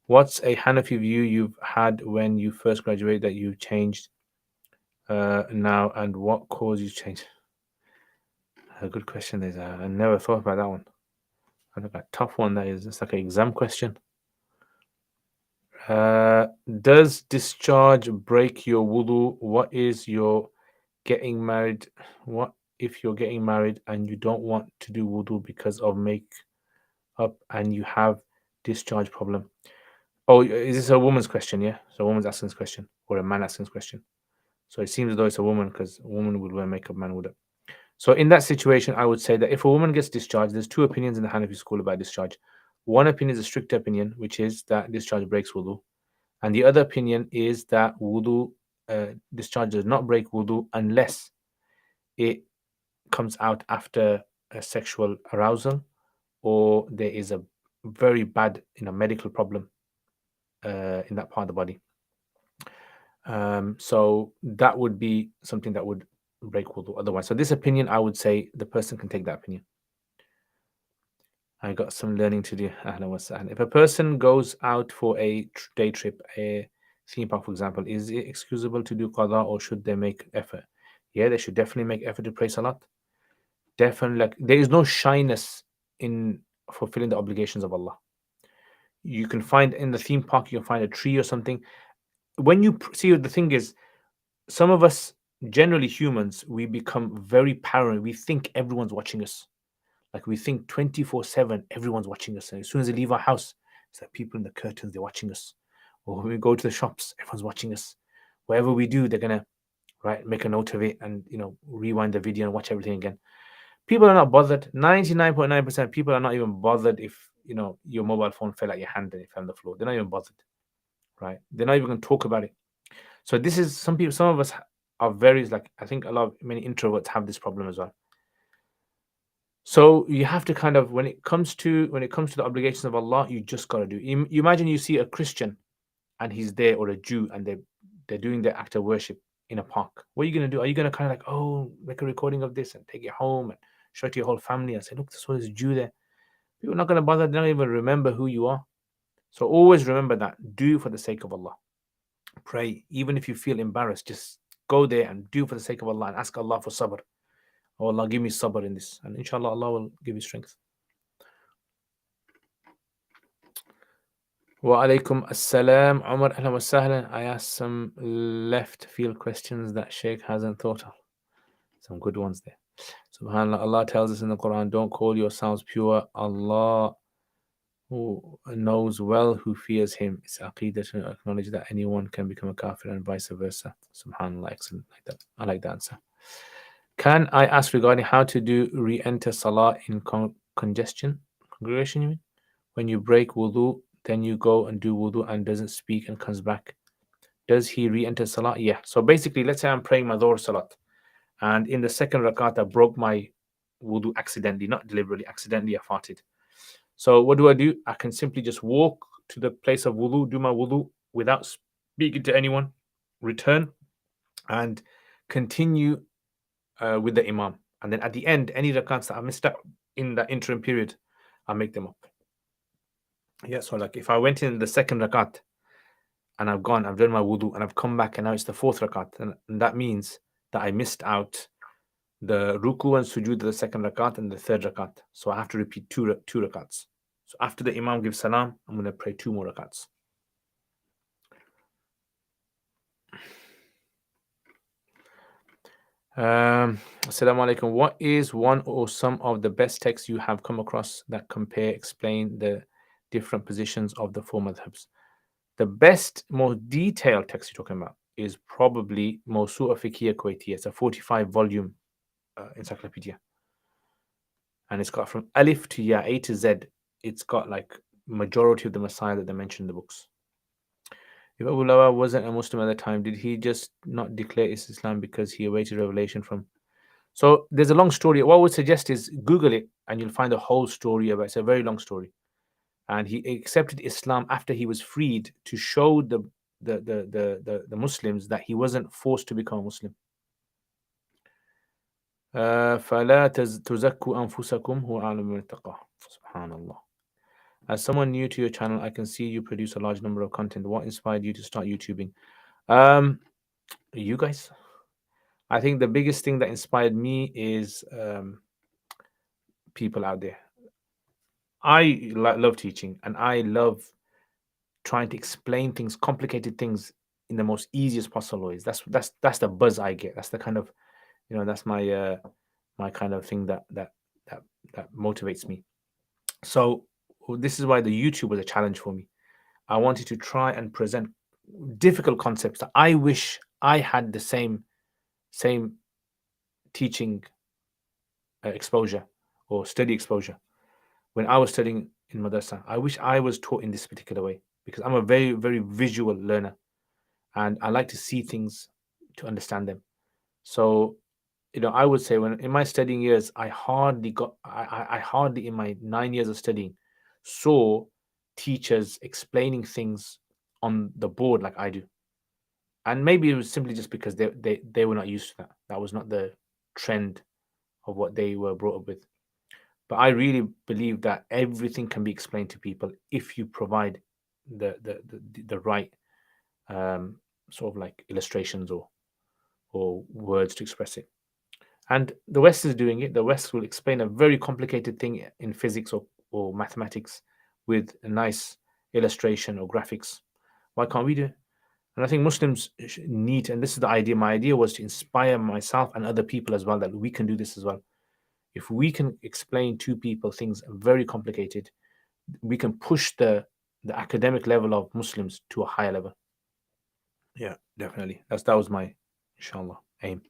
What's a Hanafi view you've had when you first graduated that you've changed now, and what caused you to change? A good question. I never thought about that one. I think a tough one that is. It's like an exam question. Does discharge break your wudu? What is your getting married? What if you're getting married and you don't want to do wudu because of makeup and you have discharge problem? Oh, is this a woman's question? Yeah, so a woman's asking this question, or a man asking this question. So it seems as though it's a woman, because a woman would wear makeup, man wouldn't. So in that situation, I would say that if a woman gets discharged, there's two opinions in the Hanafi school about discharge. One opinion is a strict opinion, which is that discharge breaks wudu, and the other opinion is that discharge does not break wudu unless it comes out after a sexual arousal, or there is a very bad medical problem in that part of the body. So that would be something that would break wudu otherwise. So this opinion, I would say the person can take that opinion. I got some learning to do. Ahlan wa sahlan. If a person goes out for a day trip, a theme park, for example, is it excusable to do qada or should they make effort? Yeah, they should definitely make effort to pray salat. Definitely, like there is no shyness in fulfilling the obligations of Allah. You can find in the theme park, you can find a tree or something. When you see, the thing is, some of us, generally humans, we become very paranoid. We think everyone's watching us. Like we think 24/7, everyone's watching us. And as soon as they leave our house, it's like people in the curtains, they're watching us. Or when we go to the shops, everyone's watching us. Whatever we do, they're gonna make a note of it and rewind the video and watch everything again. People are not bothered. 99.9% people are not even bothered if your mobile phone fell out your hand and it fell on the floor. They're not even bothered, right? They're not even gonna talk about it. So this is some people. Some of us are very I think many introverts have this problem as well. So you have to kind of when it comes to the obligations of Allah, you just got to do. You imagine you see a Christian and he's there, or a Jew, and they're doing their act of worship in a park. What are you gonna do? Are you gonna kind of make a recording of this and take it home and show it to your whole family and say, look, this was a Jew there? People are not gonna bother. They don't even remember who you are. So always remember that. Do for the sake of Allah. Pray, even if you feel embarrassed. Just go there and do for the sake of Allah and ask Allah for sabr. Oh Allah, give me sabr in this, and inshallah Allah will give you strength. Wa alaikum assalam, Umar. Ahlan wa sahlan. I asked some left field questions that Sheikh hasn't thought of. Some good ones there. SubhanAllah. Allah tells us in the Quran, don't call yourselves pure. Allah who knows well who fears him. It's aqidah to acknowledge that anyone can become a kafir and vice versa. SubhanAllah. Excellent. Like that. I like the answer. Can I ask regarding how to do re-enter salah in congregation, you mean? When you break wudu, then you go and do wudu and doesn't speak and comes back. Does he re-enter salah? Yeah. So basically, let's say I'm praying my dhuhr salat, and in the second rakat, I broke my wudu accidentally, not deliberately, accidentally I farted. So what do? I can simply just walk to the place of wudu, do my wudu without speaking to anyone, return, and continue with the imam. And then at the end, any rakats that I missed out in that interim period, I make them up. Yeah, so like if I went in the second rakat and I've done my wudu and I've come back and now it's the fourth rakat, and that means that I missed out the ruku and sujood of the second rakat and the third rakat. So I have to repeat two rakats. So after the imam gives salam, I'm going to pray 2 more rakats. Assalamu alaikum. What is one or some of the best texts you have come across that explain the different positions of the 4 madhabs? The best, more detailed text you're talking about is probably Mawsu'a Fiqhiyya Kuwaitiyya. It's a 45-volume encyclopedia. And it's got from Alif to Ya, A to Z. It's got like majority of the Messiah that they mentioned in the books. If Abu Lawa wasn't a Muslim at the time, did he just not declare Islam because he awaited revelation from? So there's a long story. What I would suggest is Google it and you'll find the whole story about it. It's a very long story. And he accepted Islam after he was freed to show the Muslims that he wasn't forced to become a Muslim. فَلَا تُزَكُّوا أَنفُسَكُمْ هُوَ أَعْلَمُ بِمَنِ اتَّقَى. Subhanallah. As someone new to your channel, I can see you produce a large number of content. What inspired you to start YouTubing? You guys. I think the biggest thing that inspired me is people out there. I love teaching, and I love trying to explain things, complicated things, in the most easiest possible ways. That's the buzz I get. That's the kind of, that's my my kind of thing that motivates me. So this is why the YouTube was a challenge for me. I wanted to try and present difficult concepts that I wish I had the same teaching exposure or study exposure when I was studying in madrasa. I wish I was taught in this particular way, because I'm a very, very visual learner and I like to see things to understand them. So, I would say when in my studying years, I hardly in my 9 years of studying saw teachers explaining things on the board like I do. And maybe it was simply just because they were not used to that. That was not the trend of what they were brought up with. But I really believe that everything can be explained to people if you provide the right sort of like illustrations or words to express it. And the West is doing it. The West will explain a very complicated thing in physics or mathematics with a nice illustration or graphics. Why can't we do it? And I think Muslims need, and this is the idea. My idea was to inspire myself and other people as well, that we can do this as well. If we can explain to people things very complicated, we can push the academic level of Muslims to a higher level. Yeah, definitely. That was my, inshallah, aim.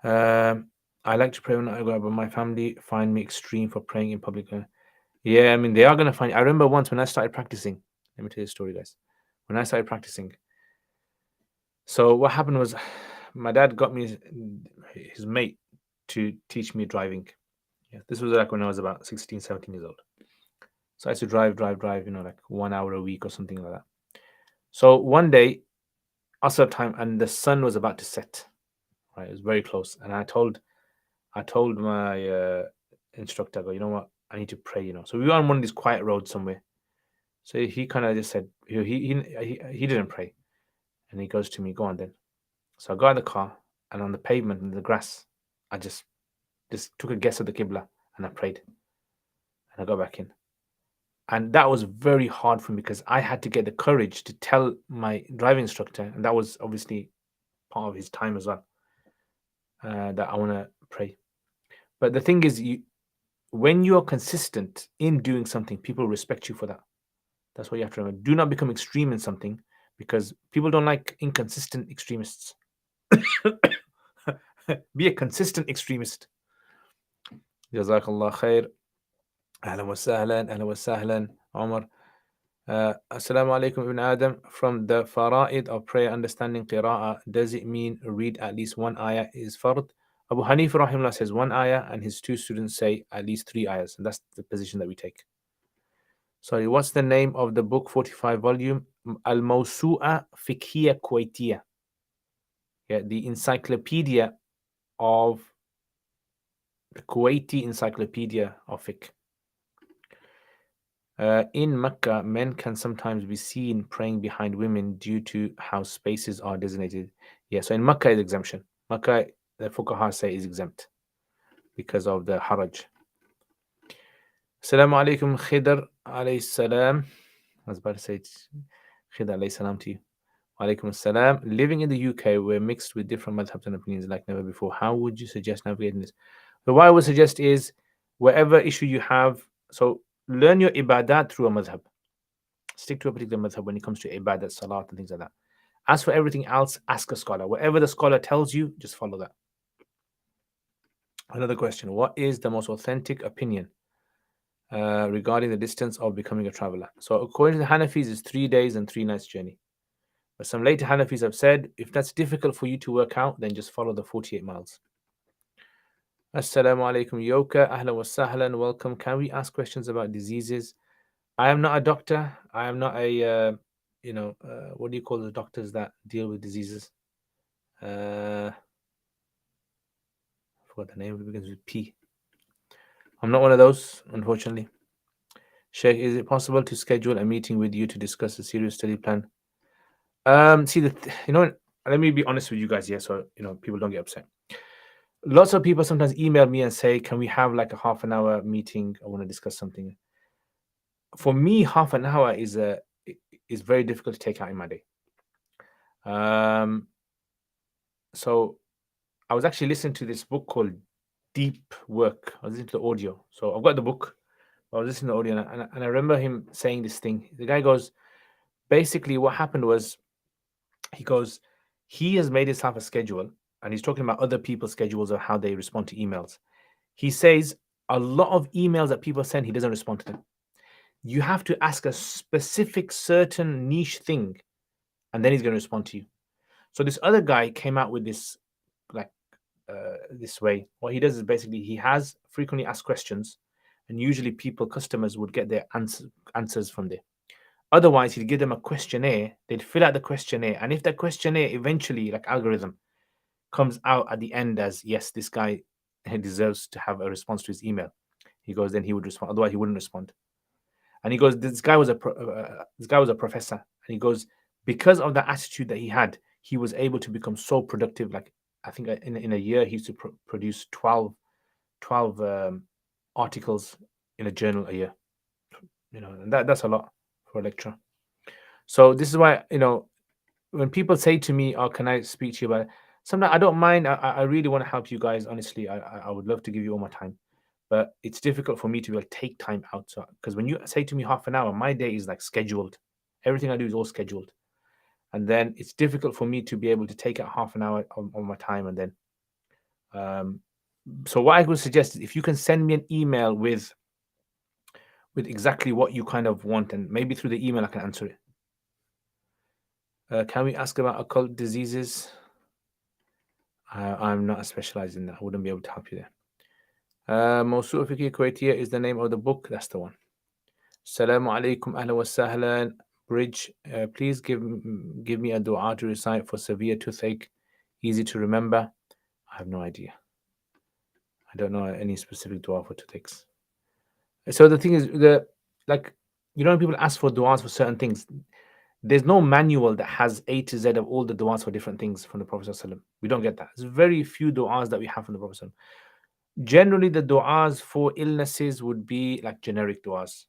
I like to pray when I go out, but my family find me extreme for praying in public. Yeah, I mean, they are going to find. I remember once when I started practicing. Let me tell you a story, guys. When I started practicing, so what happened was, my dad got me his mate to teach me driving. Yeah, this was like when I was about 16, 17 years old. So I used to drive, like 1 hour a week or something like that. So one day, Asr time, and the sun was about to set. Right, it was very close, and I told my instructor, I go, you know what, I need to pray. So we were on one of these quiet roads somewhere. So he kind of just said, he didn't pray, and he goes to me, go on then. So I got in the car, and on the pavement in the grass, I just took a guess at the Qibla, and I prayed, and I got back in. And that was very hard for me because I had to get the courage to tell my driving instructor, and that was obviously part of his time as well, that I want to pray. But the thing is, when you are consistent in doing something, people respect you for that. That's what you have to remember. Do not become extreme in something, because people don't like inconsistent extremists. Be a consistent extremist. Jazakallah khair. Ahlan wa sahlan, ahlan wa sahlan, Omar. Assalamu alaikum Ibn Adam. From the fara'id of prayer, understanding qira'ah, does it mean read at least one ayah is fard? Abu Hanifa rahimahullah says one ayah, and his two students say at least 3 ayahs, and that's the position that we take. Sorry, what's the name of the book, 45 volume? Al-Mawsu'a Fiqhiyya Kuwaitiyya. Yeah, the encyclopedia of the Kuwaiti encyclopedia of fiqh. In Mecca, men can sometimes be seen praying behind women due to how spaces are designated. Yeah, so in Mecca is exemption. Mecca, the fuqaha say, is exempt because of the haraj. Assalamu alaikum Khidr alayhi salam. I was about to say Khidr alayhi salam to you. Alaikum assalam. Living in the UK, we're mixed with different madhabs and opinions like never before. How would you suggest navigating this? So what I would suggest is, whatever issue you have, so learn your ibadat through a madhab. Stick to a particular madhab when it comes to ibadat, salat, and things like that. As for everything else, ask a scholar. Whatever the scholar tells you, just follow that. Another question: what is the most authentic opinion regarding the distance of becoming a traveler? So according to the Hanafis, it's 3 days and 3 nights journey. But some later Hanafis have said, if that's difficult for you to work out, then just follow the 48 miles. Assalamu alaikum Yoka, ahlan wa sahlan, welcome. Can we ask questions about diseases? I am not a doctor. I am not a, what do you call the doctors that deal with diseases? I forgot the name, it begins with P. I'm not one of those, unfortunately. Sheikh, is it possible to schedule a meeting with you to discuss a serious study plan? Let me be honest with you guys here, so people don't get upset. Lots of people sometimes email me and say, can we have like a half an hour meeting? I want to discuss something. For me, half an hour is very difficult to take out in my day. So I was actually listening to this book called Deep Work. I was listening to the audio. So I've got the book. I was listening to the audio, and I remember him saying this thing. The guy goes, basically what happened was, he goes, he has made himself a schedule, and he's talking about other people's schedules of how they respond to emails. He says a lot of emails that people send, he doesn't respond to them. You have to ask a specific, certain niche thing, and then he's going to respond to you. So this other guy came out with this, this way. What he does is basically he has frequently asked questions, and usually customers would get their answers from there. Otherwise, he'd give them a questionnaire. They'd fill out the questionnaire, and if that questionnaire eventually, like algorithm, comes out at the end as yes, this guy deserves to have a response to his email, He goes, then he would respond. Otherwise, he wouldn't respond. And he goes, this guy was a professor, and he goes, because of the attitude that he had, he was able to become so productive. Like I think in a year, he used to produce 12 articles in a journal a year. And that's a lot for a lecturer. So this is why, when people say to me, "Oh, can I speak to you about it?" Sometimes I don't mind. I really want to help you guys. Honestly, I would love to give you all my time, but it's difficult for me to be able to take time out. So, because when you say to me half an hour, my day is like scheduled. Everything I do is all scheduled, and then it's difficult for me to be able to take out half an hour on my time, and then. So what I would suggest is if you can send me an email with exactly what you kind of want, and maybe through the email I can answer it. Can we ask about occult diseases? I'm not specialized in that. I wouldn't be able to help you there. Mawsu' Fiqh Kuwaitia is the name of the book. That's the one. Assalamu alaikum, ahlan wa sahlan. Bridge, please give me a dua to recite for severe toothache, easy to remember. I have no idea. I don't know any specific dua for toothaches. So the thing is, when people ask for duas for certain things, there's no manual that has A to Z of all the duas for different things from the Prophet ﷺ. We don't get that. There's very few duas that we have from the Prophet ﷺ. Generally, the duas for illnesses would be like generic duas,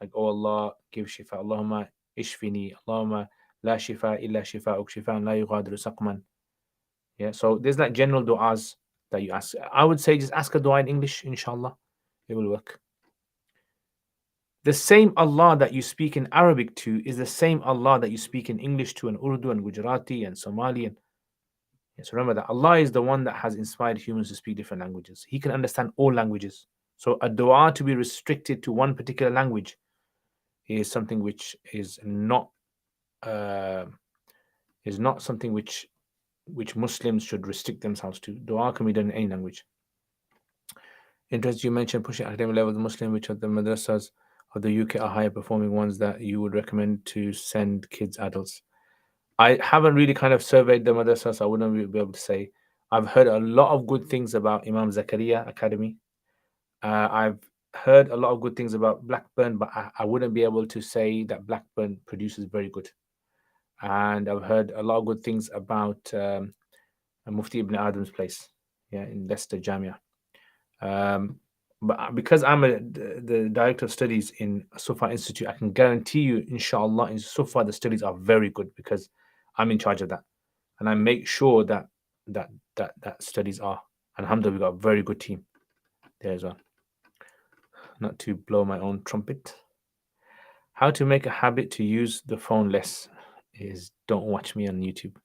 like, "Oh Allah, give shifa, Allahumma ishfini, Allahumma la shifa illa shifa'uk, shifa'an la yughadiru saqman." Yeah, so there's like general duas that you ask. I would say just ask a dua in English, inshallah, it will work. The same Allah that you speak in Arabic to is the same Allah that you speak in English to, and Urdu and Gujarati and Somali. Yes, remember that Allah is the one that has inspired humans to speak different languages. He can understand all languages. So a dua to be restricted to one particular language is something which is not something which Muslims should restrict themselves to. Dua can be done in any language. Interest, you mentioned pushing academic levels of Muslim, which are the madrasas of the UK are higher performing ones that you would recommend to send kids, adults? I haven't really kind of surveyed the madrasas, so I wouldn't be able to say. I've heard a lot of good things about Imam Zakaria Academy. I've heard a lot of good things about Blackburn, but I wouldn't be able to say that Blackburn produces very good. And I've heard a lot of good things about Mufti Ibn Adam's place, in Leicester Jamia. But because I'm the director of studies in Sufa Institute, I can guarantee you, inshallah, in Sufa the studies are very good because I'm in charge of that, and I make sure that studies are. Alhamdulillah, we've got a very good team there as well. Not to blow my own trumpet. How to make a habit to use the phone less is don't watch me on YouTube.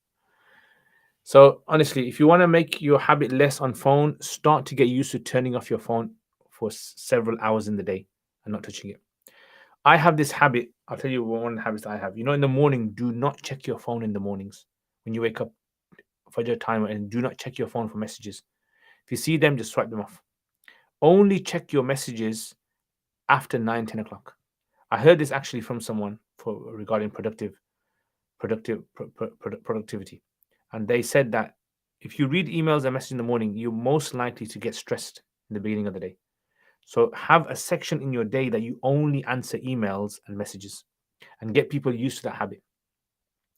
So honestly, if you want to make your habit less on phone, start to get used to turning off your phone for several hours in the day and not touching it. I have this habit. I'll tell you one of the habits I have. In the morning, do not check your phone in the mornings. When you wake up, Fajr time, and do not check your phone for messages. If you see them, just swipe them off. Only check your messages after 9, 10 o'clock. I heard this actually from someone regarding productivity. And they said that if you read emails and messages in the morning, you're most likely to get stressed in the beginning of the day. So have a section in your day that you only answer emails and messages, and get people used to that habit.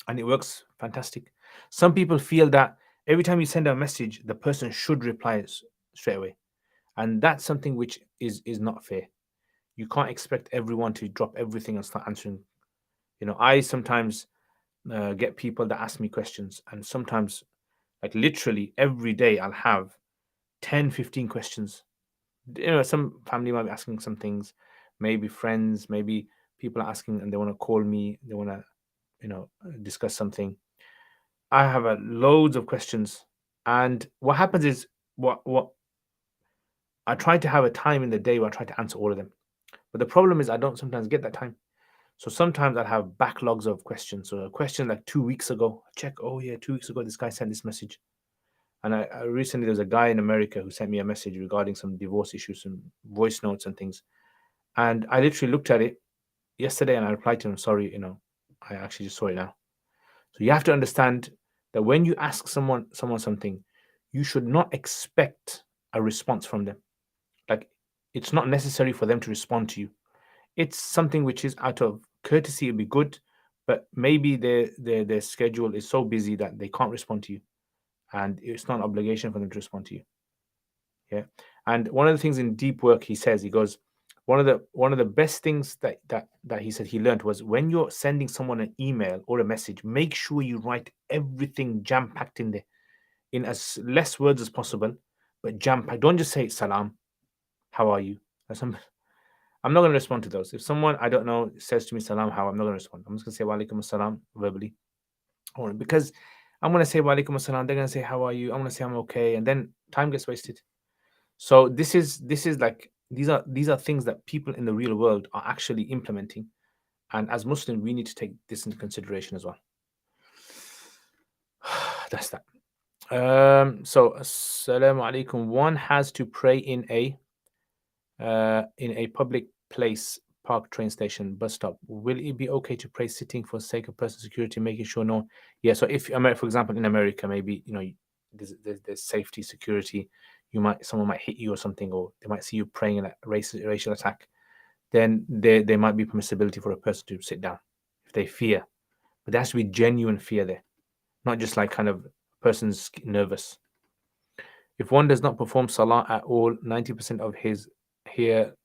And it works fantastic. Some people feel that every time you send a message, the person should reply straight away. And that's something which is not fair. You can't expect everyone to drop everything and start answering. I sometimes get people that ask me questions, and sometimes, like literally every day, I'll have 10, 15 questions. Some family might be asking some things, maybe friends, maybe people are asking and they want to call me, they want to, discuss something. I have loads of questions, and what happens is, what I try to have a time in the day where I try to answer all of them. But the problem is I don't sometimes get that time. So sometimes I'll have backlogs of questions. So a question like 2 weeks ago, I check, 2 weeks ago, this guy sent this message. And I recently, there was a guy in America who sent me a message regarding some divorce issues, some voice notes and things. And I literally looked at it yesterday and I replied to him, sorry, I actually just saw it now. So you have to understand that when you ask someone something, you should not expect a response from them. Like it's not necessary for them to respond to you. It's something which is out of courtesy, it'd be good, but maybe their schedule is so busy that they can't respond to you, and it's not an obligation for them to respond to you. Yeah. And one of the things in deep work, he says, he goes, one of the best things that he said he learned was, when you're sending someone an email or a message, make sure you write everything jam packed in there, in as less words as possible, but jam packed. Don't just say salam, how are you? I'm not going to respond to those. If someone I don't know says to me salam, how, I'm not going to respond. I'm just going to say wa alaikum assalam verbally, or because I'm going to say wa alaikum assalam, they're going to say how are you? I'm going to say I'm okay, and then time gets wasted. So this is like, these are things that people in the real world are actually implementing, and as Muslims we need to take this into consideration as well. That's that. So assalamu alaikum. One has to pray in a public place, park, train station, bus stop. Will it be okay to pray sitting for sake of personal security, making sure no? Yeah. So if, for example, in America, maybe there's safety, security. Someone might hit you or something, or they might see you praying in a racial attack. Then there might be permissibility for a person to sit down if they fear, but there has to be genuine fear there, not just like kind of person's nervous. If one does not perform salah at all, 90% of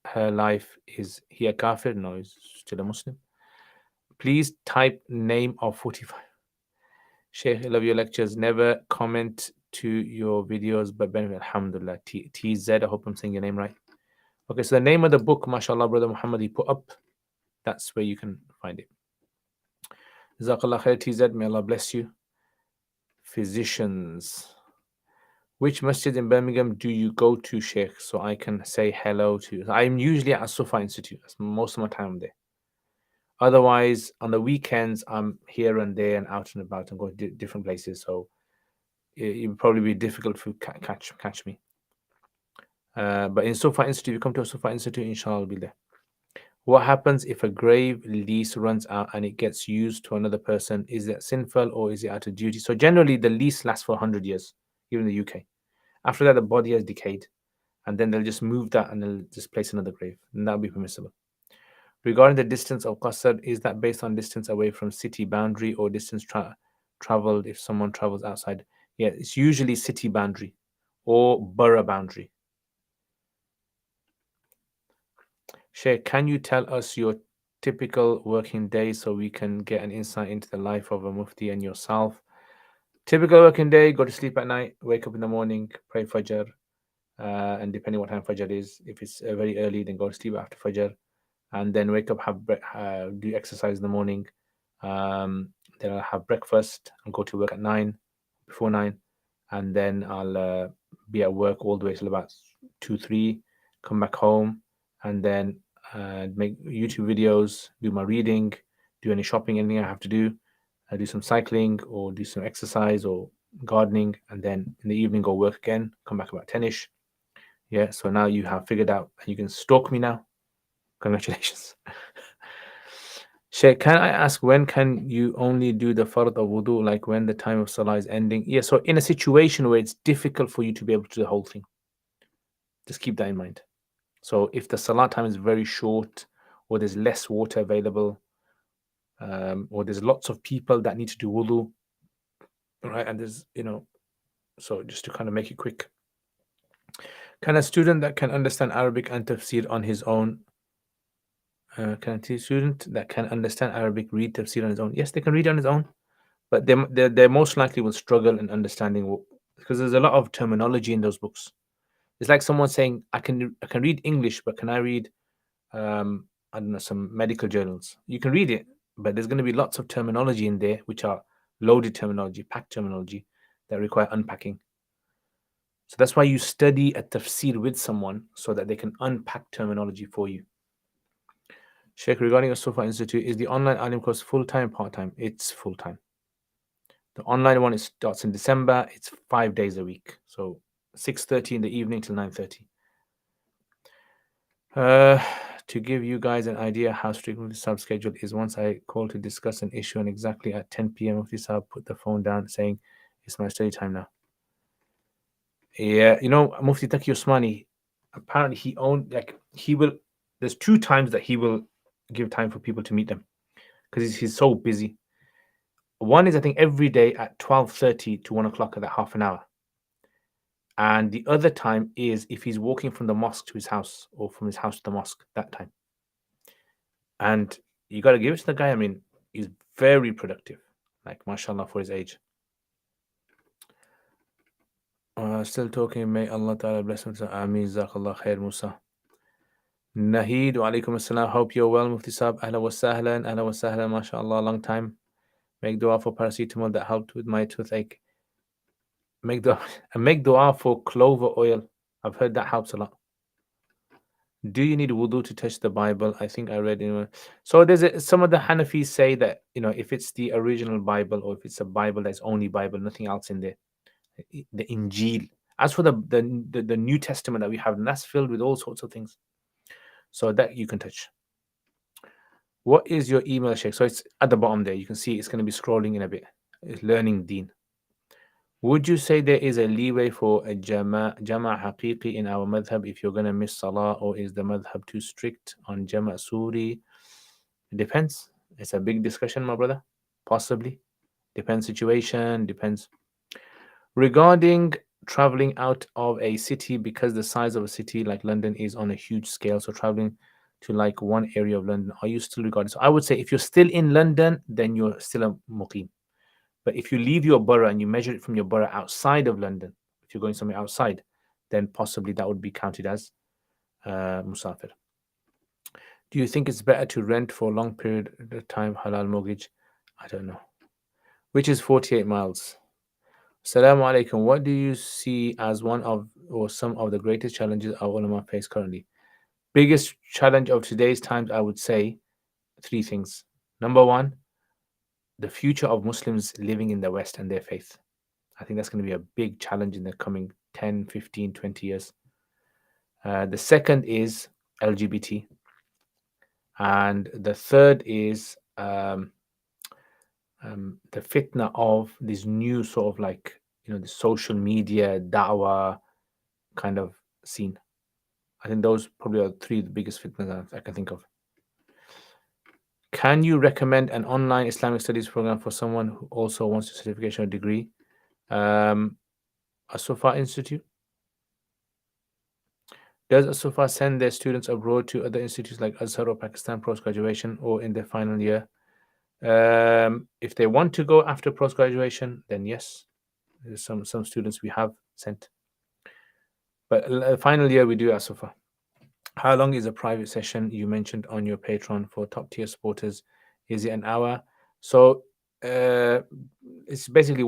her life, is he a kafir? No, he's still a Muslim. Please type name of 45. Sheikh, I love your lectures. Never comment to your videos, but benefit. Alhamdulillah. TZ, I hope I'm saying your name right. Okay, so the name of the book, mashallah, Brother Muhammad, he put up. That's where you can find it. Jazakallah khair, TZ. May Allah bless you. Physicians. Which masjid in Birmingham do you go to, Sheikh, so I can say hello to you? I'm usually at Sufa Institute. That's most of my time there. Otherwise, on the weekends, I'm here and there and out and about and go to different places. So it would probably be difficult to catch me. But in Sufa Institute, if you come to a Sufa Institute, inshallah, I'll be there. What happens if a grave lease runs out and it gets used to another person? Is that sinful or is it out of duty? So generally, the lease lasts for 100 years, even in the UK. After that, the body has decayed, and then they'll just move that and they'll just place another grave, and that'll be permissible. Regarding the distance of qasr, is that based on distance away from city boundary or distance traveled if someone travels outside? Yeah, it's usually city boundary or borough boundary. Sheikh, can you tell us your typical working day so we can get an insight into the life of a mufti and yourself? Typical working day: go to sleep at night, wake up in the morning, pray Fajr, and depending what time Fajr is, if it's very early, then go to sleep after Fajr, and then wake up, do exercise in the morning. Then I'll have breakfast and go to work at 9, before 9, and then I'll be at work all the way till about 2, 3, come back home, and then make YouTube videos, do my reading, do any shopping, anything I have to do. I do some cycling or do some exercise or gardening, and then in the evening go work again, come back about 10ish. Yeah, so now you have figured out and you can stalk me now. Congratulations. Sheikh, can I ask, when can you only do the fard of wudu, like when the time of salah is ending? Yeah, so in a situation where it's difficult for you to be able to do the whole thing, just keep that in mind. So if the salah time is very short, or there's less water available, or there's lots of people that need to do wudu, right? And there's, so just to kind of make it quick. Can a student that can understand Arabic and tafsir on his own, can a student that can understand Arabic read tafsir on his own? Yes, they can read on his own, but they most likely will struggle in understanding, because there's a lot of terminology in those books. It's like someone saying, I can read English, but can I read, I don't know, some medical journals? You can read it, but there's going to be lots of terminology in there, which are loaded terminology, packed terminology, that require unpacking. So that's why you study a tafsir with someone, so that they can unpack terminology for you. Sheikh, regarding a Sufa Institute, is the online alim course full-time, part-time? It's full-time. The online one starts in December. It's 5 days a week. So 6:30 in the evening till 9:30. To give you guys an idea how strict the sub schedule is, once I call to discuss an issue, and exactly at 10 p.m. Mufti Sahab put the phone down saying, it's my study time now. Yeah, Mufti Taqi Usmani, apparently he will. There's 2 times that he will give time for people to meet them because he's so busy. One is I think every day at 12:30 to 1 o'clock at that half an hour. And the other time is if he's walking from the mosque to his house or from his house to the mosque that time. And you got to give it to the guy. I mean, he's very productive, like mashallah for his age. Still talking. May Allah Ta'ala bless him. Ameen. Jazakallah khair, Musa. Naheed, wa alaikum assalam. Hope you're well, Mufti Saab. Ahla wa sahlan. Ahla wa sahlan. MashaAllah. Long time. Make dua for paracetamol that helped with my toothache. Make dua for clover oil. I've heard that helps a lot. Do you need wudu to touch the Bible? I think I read in. So some of the Hanafis say that if it's the original Bible or if it's a Bible that's only Bible, nothing else in there. The Injil. As for the New Testament that we have, and that's filled with all sorts of things. So that you can touch. What is your email, Sheikh? So it's at the bottom there. You can see it's going to be scrolling in a bit. It's learning Deen. Would you say there is a leeway for a jama' haqiqi in our madhab if you're going to miss salah, or is the madhab too strict on jama' suri? It depends. It's a big discussion, my brother. Possibly. Depends situation, depends. Regarding traveling out of a city, because the size of a city like London is on a huge scale, so traveling to like one area of London, are you still regarded? So I would say if you're still in London, then you're still a muqim. But if you leave your borough and you measure it from your borough outside of London, if you're going somewhere outside, then possibly that would be counted as musafir. Do you think it's better to rent for a long period of time, halal mortgage? I don't know. Which is 48 miles. Assalamu alaikum. What do you see as one of or some of the greatest challenges our ulama face currently? Biggest challenge of today's times, I would say 3 things. Number 1, the future of Muslims living in the West and their faith. I think that's going to be a big challenge in the coming 10, 15, 20 years. The second is LGBT. And the third is the fitna of this new sort of like, the social media, da'wah kind of scene. I think those probably are 3 of the biggest fitnas I can think of. Can you recommend an online Islamic studies program for someone who also wants a certification or degree? As-Sufa Institute. Does As-Sufa send their students abroad to other institutes like Azhar or Pakistan post-graduation or in their final year? If they want to go after post-graduation, then yes. There's some students we have sent. But final year, we do As-Sufa. How long is a private session you mentioned on your Patreon for top-tier supporters? Is it an hour? So it's basically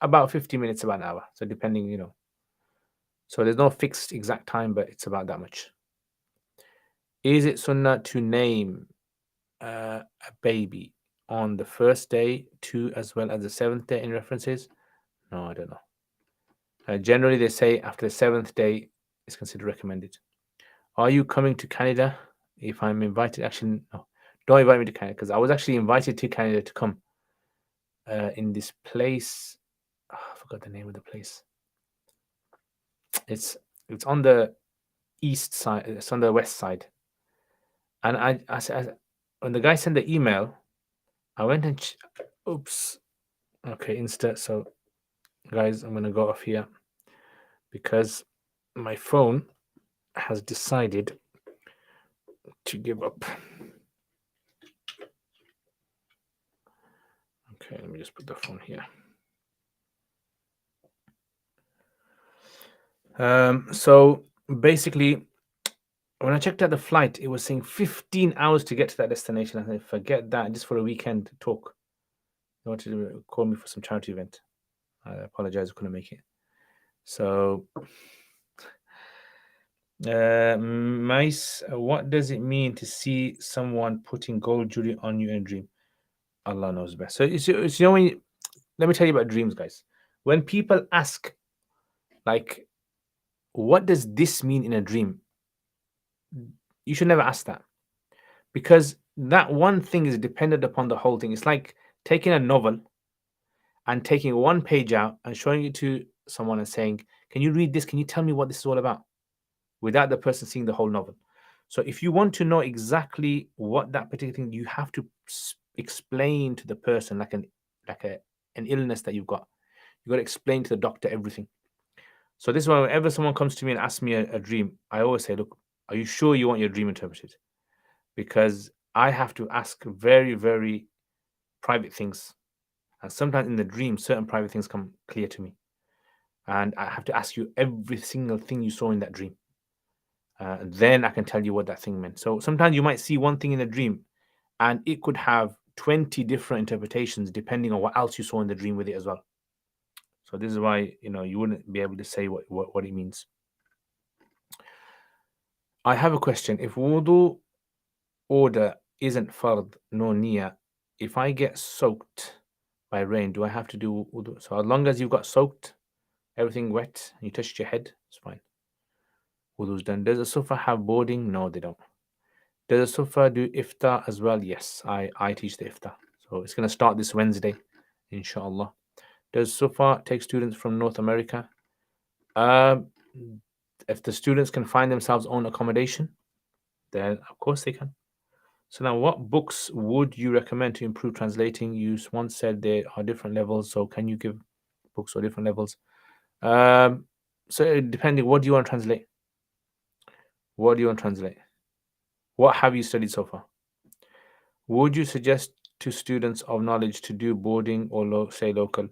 about 50 minutes, about an hour. So depending, So there's no fixed exact time, but it's about that much. Is it sunnah to name a baby on the first day, 2 as well as the 7th day in references? No, I don't know. Generally, they say after the 7th day is considered recommended. Are you coming to Canada? If I'm invited, actually, no. Don't invite me to Canada because I was actually invited to Canada to come in this place. I forgot the name of the place. It's on the east side. It's on the west side. And I said, when the guy sent the email, I went and oops. Okay, Insta. So, guys, I'm gonna go off here because my phone has decided to give up. Okay, let me just put the phone here. So basically, when I checked out the flight, it was saying 15 hours to get to that destination. I said, forget that, just for a weekend talk. They wanted to call me for some charity event. I apologize, I couldn't make it. So, Mice, what does it mean to see someone putting gold jewelry on you in a dream? Allah knows best. So, it's when let me tell you about dreams, guys. When people ask, like, what does this mean in a dream? You should never ask that, because that one thing is dependent upon the whole thing. It's like taking a novel and taking one page out and showing it to someone and saying, can you read this? Can you tell me what this is all about? without the person seeing the whole novel. So if you want to know exactly what that particular thing, you have to explain to the person an illness that you've got. You've got to explain to the doctor everything. So this is why whenever someone comes to me and asks me a dream, I always say, look, are you sure you want your dream interpreted? Because I have to ask very, very private things. And sometimes in the dream, certain private things come clear to me. And I have to ask you every single thing you saw in that dream. Then I can tell you what that thing meant. So sometimes you might see one thing in a dream and it could have 20 different interpretations depending on what else you saw in the dream with it as well. So this is why, you wouldn't be able to say what it means. I have a question. If wudu order isn't fard nor niya, if I get soaked by rain, do I have to do wudu? So as long as you've got soaked, everything wet, and you touched your head, it's fine. Wudu's done. Does a sufa have boarding? No, they don't. Does a sufa do iftar as well? Yes, I teach the iftar. So it's going to start this Wednesday, inshallah. Does sufa take students from North America? If the students can find themselves own accommodation, then of course they can. So now, what books would you recommend to improve translating? You once said there are different levels, so can you give books for different levels? So depending, what do you want to translate? What do you want to translate? What have you studied so far? Would you suggest to students of knowledge to do boarding or say local?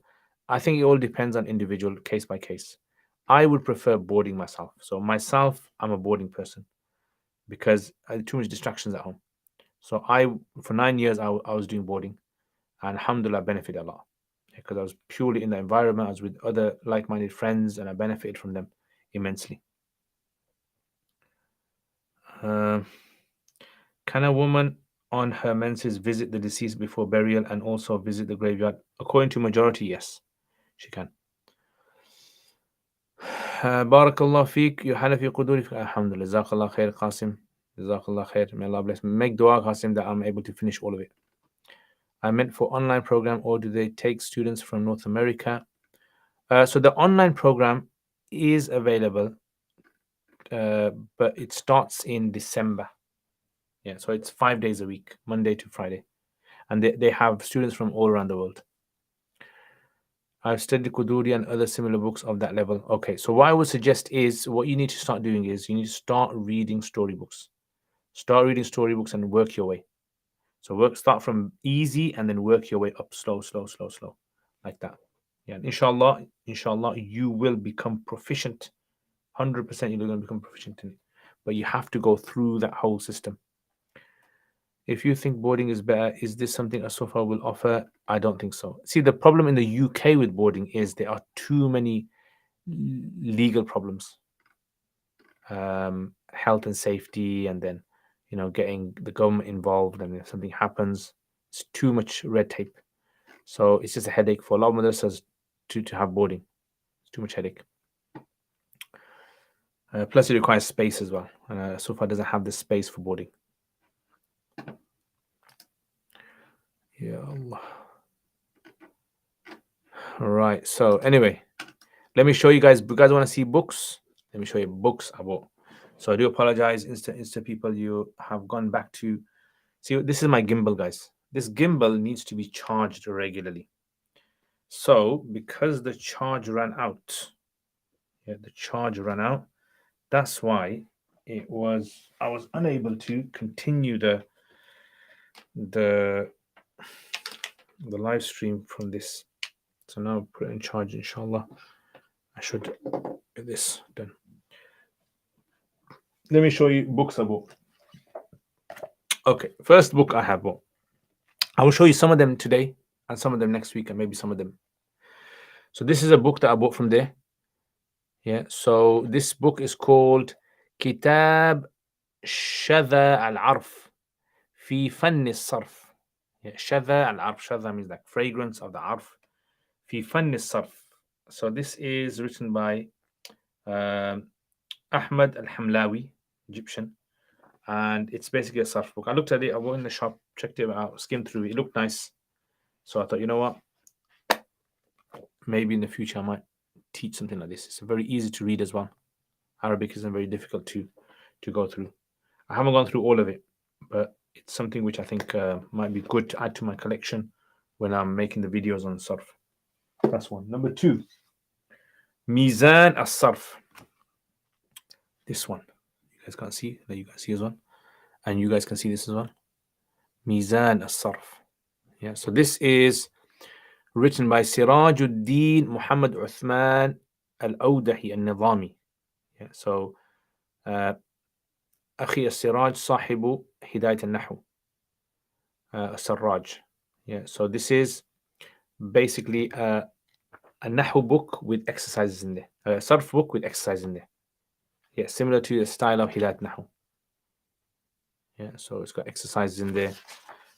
I think it all depends on individual, case by case. I would prefer boarding myself. So myself, I'm a boarding person because I had too much distractions at home. So for 9 years, I was doing boarding, and alhamdulillah, I benefited a lot because I was purely in the environment. I was with other like-minded friends, and I benefited from them immensely. Can a woman on her menses visit the deceased before burial and also visit the graveyard? According to majority, yes, she can. Barakallah feek, you Hanafi Quduri. Alhamdulillah. Jazakallah khair, Qasim. Jazakallah khair. May Allah bless me. Make dua, Qasim, that I'm able to finish all of it. I meant for online program, or do they take students from North America? So the online program is available, but it starts in December. Yeah, so it's 5 days a week, Monday to Friday. And they have students from all around the world. I've studied Quduri and other similar books of that level. Okay, so what I would suggest is what you need to start doing is you need to start reading storybooks. Start reading storybooks and work your way. So start from easy and then work your way up slow, like that. Yeah, inshallah, you will become proficient. 100% you're going to become proficient in it. But you have to go through that whole system. If you think boarding is better, is this something a Sufa will offer? I don't think so. See, the problem in the UK with boarding is there are too many legal problems, health and safety, and then getting the government involved. And if something happens, it's too much red tape. So it's just a headache for a lot of madrasas to have boarding. It's too much headache. Plus, it requires space as well, and Sufa doesn't have the space for boarding. Ya Allah. All right. So anyway, let me show you guys. You guys want to see books? Let me show you books I bought. So I do apologize, Insta people. You have gone back to see. This is my gimbal, guys. This gimbal needs to be charged regularly. So because the charge ran out, that's why I was unable to continue the live stream from this. So now put it in charge, inshallah. I should get this done. Let me show you books I bought. Okay, first book I have bought. I will show you some of them today and some of them next week and maybe some of them. So this is a book that I bought from there. Yeah, so this book is called Kitab Shadha al-Arf fi Fann al-Sarf. Yeah, Shadha al-Arf. Shadha means like fragrance of the Arf. Fi Fann al-Sarf. So this is written by Ahmad al-Hamlawi, Egyptian. And it's basically a Sarf book. I looked at it, I went in the shop, checked it out, skimmed through it. It looked nice. So I thought, you know what? Maybe in the future I might teach something like this. It's very easy to read as well. Arabic isn't very difficult to go through. I haven't gone through all of it, but it's something which I think might be good to add to my collection when I'm making the videos on sarf. That's one. Number two, Mizan as-sarf. This one. You guys can't see. There you guys see as well. And you guys can see this as well. Mizan as-sarf. Yeah, so this is written by Sirajuddin Muhammad Uthman al-Awdahi al-Nizami. Yeah, so أخي السراج صاحب هداية النحو السراج. Yeah, so this is basically a Nahu book with exercises in there. A Sarf book with exercises in there. Yeah, similar to the style of Hidayat Nahu. Yeah, so it's got exercises in there.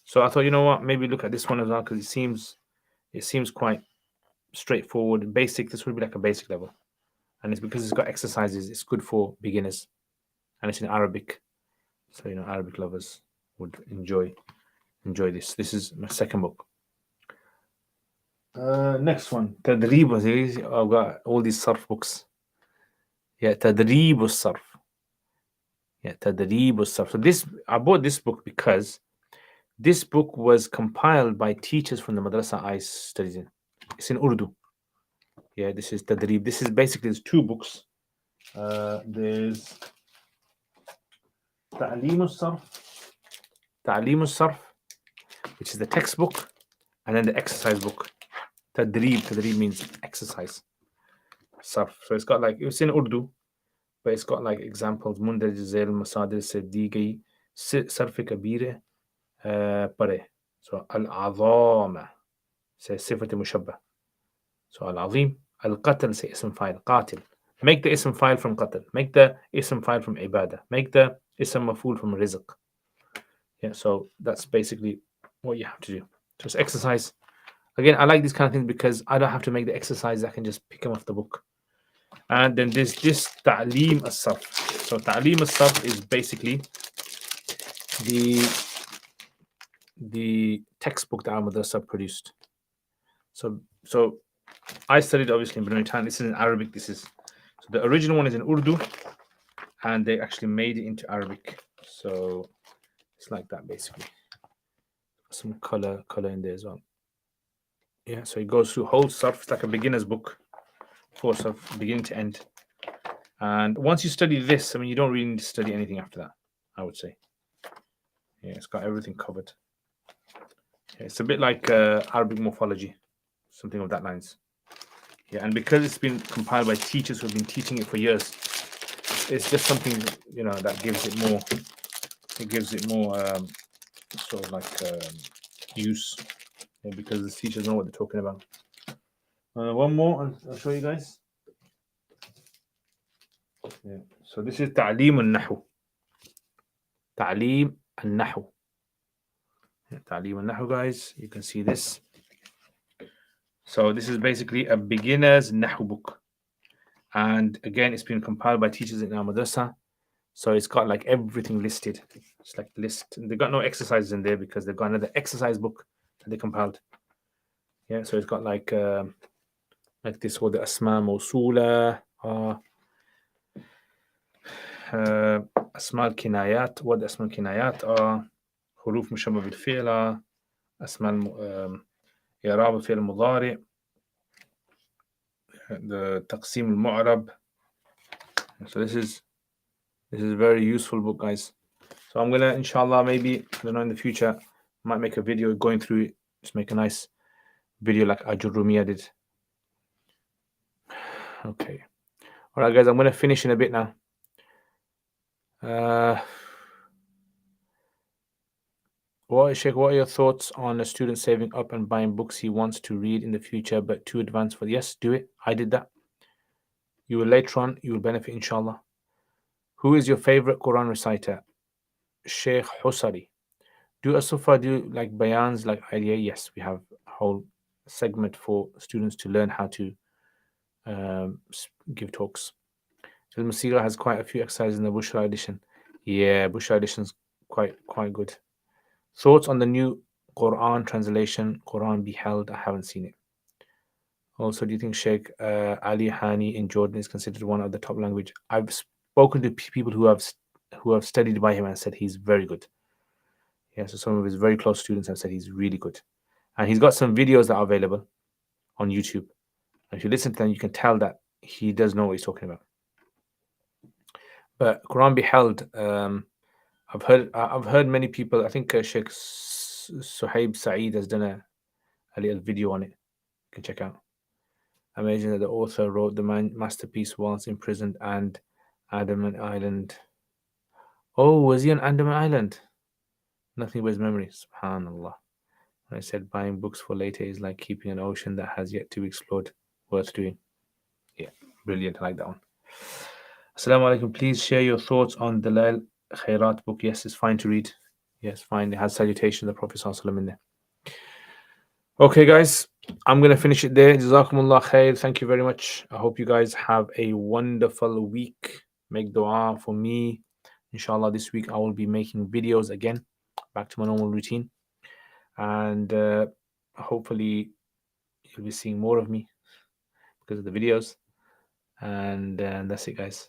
So I thought, you know what, maybe look at this one as well, because it seems quite straightforward, basic. This would be like a basic level, and it's because it's got exercises. It's good for beginners, and it's in Arabic, so you know Arabic lovers would enjoy this. This is my second book. Next one, Tadrib. I've got all these Sarf books. Yeah, Tadrib al-Sarf. Yeah, Tadrib al-Sarf. So this, I bought this book because this book was compiled by teachers from the madrasa I studied in. It's in Urdu. Yeah, this is Tadrib. This is basically, there's two books. There's Ta'lim al-Sarf, which is the textbook, and then the exercise book. Tadrib means exercise. Sarf. So it's got like, it's in Urdu, but it's got like examples. Mundarij Zail Masadir se di gayi sarf kabire pare. So al-azama say sifat mushabbah. So al-azim, al-qatl say ism file, qatil. Make the ism file from qatl. Make the ism file from ibadah. Make the ism maful from rizq. Yeah, so that's basically what you have to do. So it's exercise. Again, I like these kind of things because I don't have to make the exercise. I can just pick them off the book. And then there's this Ta'lim as-Sarf. So Ta'lim as-Sarf is basically the textbook that our madrasa produced. So I studied obviously in Brunei. This is in Arabic. So the original one is in Urdu, and they actually made it into Arabic. So it's like that basically. Some color in there as well. Yeah, so it goes through whole Sarf. It's like a beginner's book for Sarf, beginning to end. And once you study this, I mean, you don't really need to study anything after that, I would say. Yeah, it's got everything covered. Yeah, it's a bit like Arabic morphology, something of that lines. Yeah, and because it's been compiled by teachers who have been teaching it for years, it's just something, you know, that gives it more. It gives it more sort of like use, yeah, because the teachers know what they're talking about. One more, I'll show you guys. Yeah. So this is Ta'lim al-Nahu. Ta'lim al-Nahu. Yeah, Ta'lim al-Nahu, guys. You can see this. So this is basically a beginner's Nahu book. And again, it's been compiled by teachers in our madrasa. So it's got like everything listed. It's like list. They've got no exercises in there because they've got another exercise book that they compiled. Yeah, so it's got like this, all the Asma Mawsula, أسماء الكنايات. what the أسماء الكنايات are, حروف مشبه بالفعل, أسماء إعراب الفعل المضارع, the تقسيم المعرب. So this is a very useful book, guys. So I'm gonna, inshallah, maybe, I don't know, in the future, I might make a video going through it. Just make a nice video like Ajurrumiya did. Okay. All right, guys, I'm gonna finish in a bit now. Sheikh, what are your thoughts on a student saving up and buying books he wants to read in the future but too advanced for? Yes, do it. I did that. You will later on, you will benefit, inshallah. Who is your favorite Quran reciter? Sheikh Husari. Do Asufa do like bayans, like idea? Yes, we have a whole segment for students to learn how to give talks. Al Masira has quite a few exercises in the Bushra edition. Yeah, Bushra edition is quite good. Thoughts on the new Quran translation, Quran Beheld? I haven't seen it. Also, do you think Sheikh Ali Hani in Jordan is considered one of the top language? I've spoken to people who have studied by him and said he's very good. Yeah, so some of his very close students have said he's really good, and he's got some videos that are available on YouTube. And if you listen to them, you can tell that he does know what he's talking about. But Quran Beheld, I've heard many people. I think Sheikh Suhaib Saeed has done a little video on it. You can check out. Amazing that the author wrote the masterpiece whilst imprisoned and Andaman Island. Oh, was he on Andaman Island? Nothing but his memory. Subhanallah. I said buying books for later is like keeping an ocean that has yet to be explored. Worth doing. Yeah, brilliant. I like that one. Assalamu alaikum. Please share your thoughts on the Dalail Khairat book. Yes, it's fine to read. Yes, fine. It has salutation of the Prophet ﷺ in there. Okay, guys, I'm going to finish it there. Jazakumullah khair. Thank you very much. I hope you guys have a wonderful week. Make dua for me. Inshallah, this week I will be making videos again. Back to my normal routine. And hopefully you'll be seeing more of me because of the videos. And that's it, guys.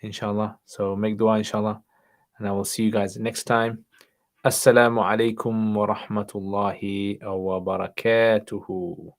Inshallah. So make dua, inshallah. And I will see you guys next time. Assalamu alaikum wa rahmatullahi wa barakatuhu.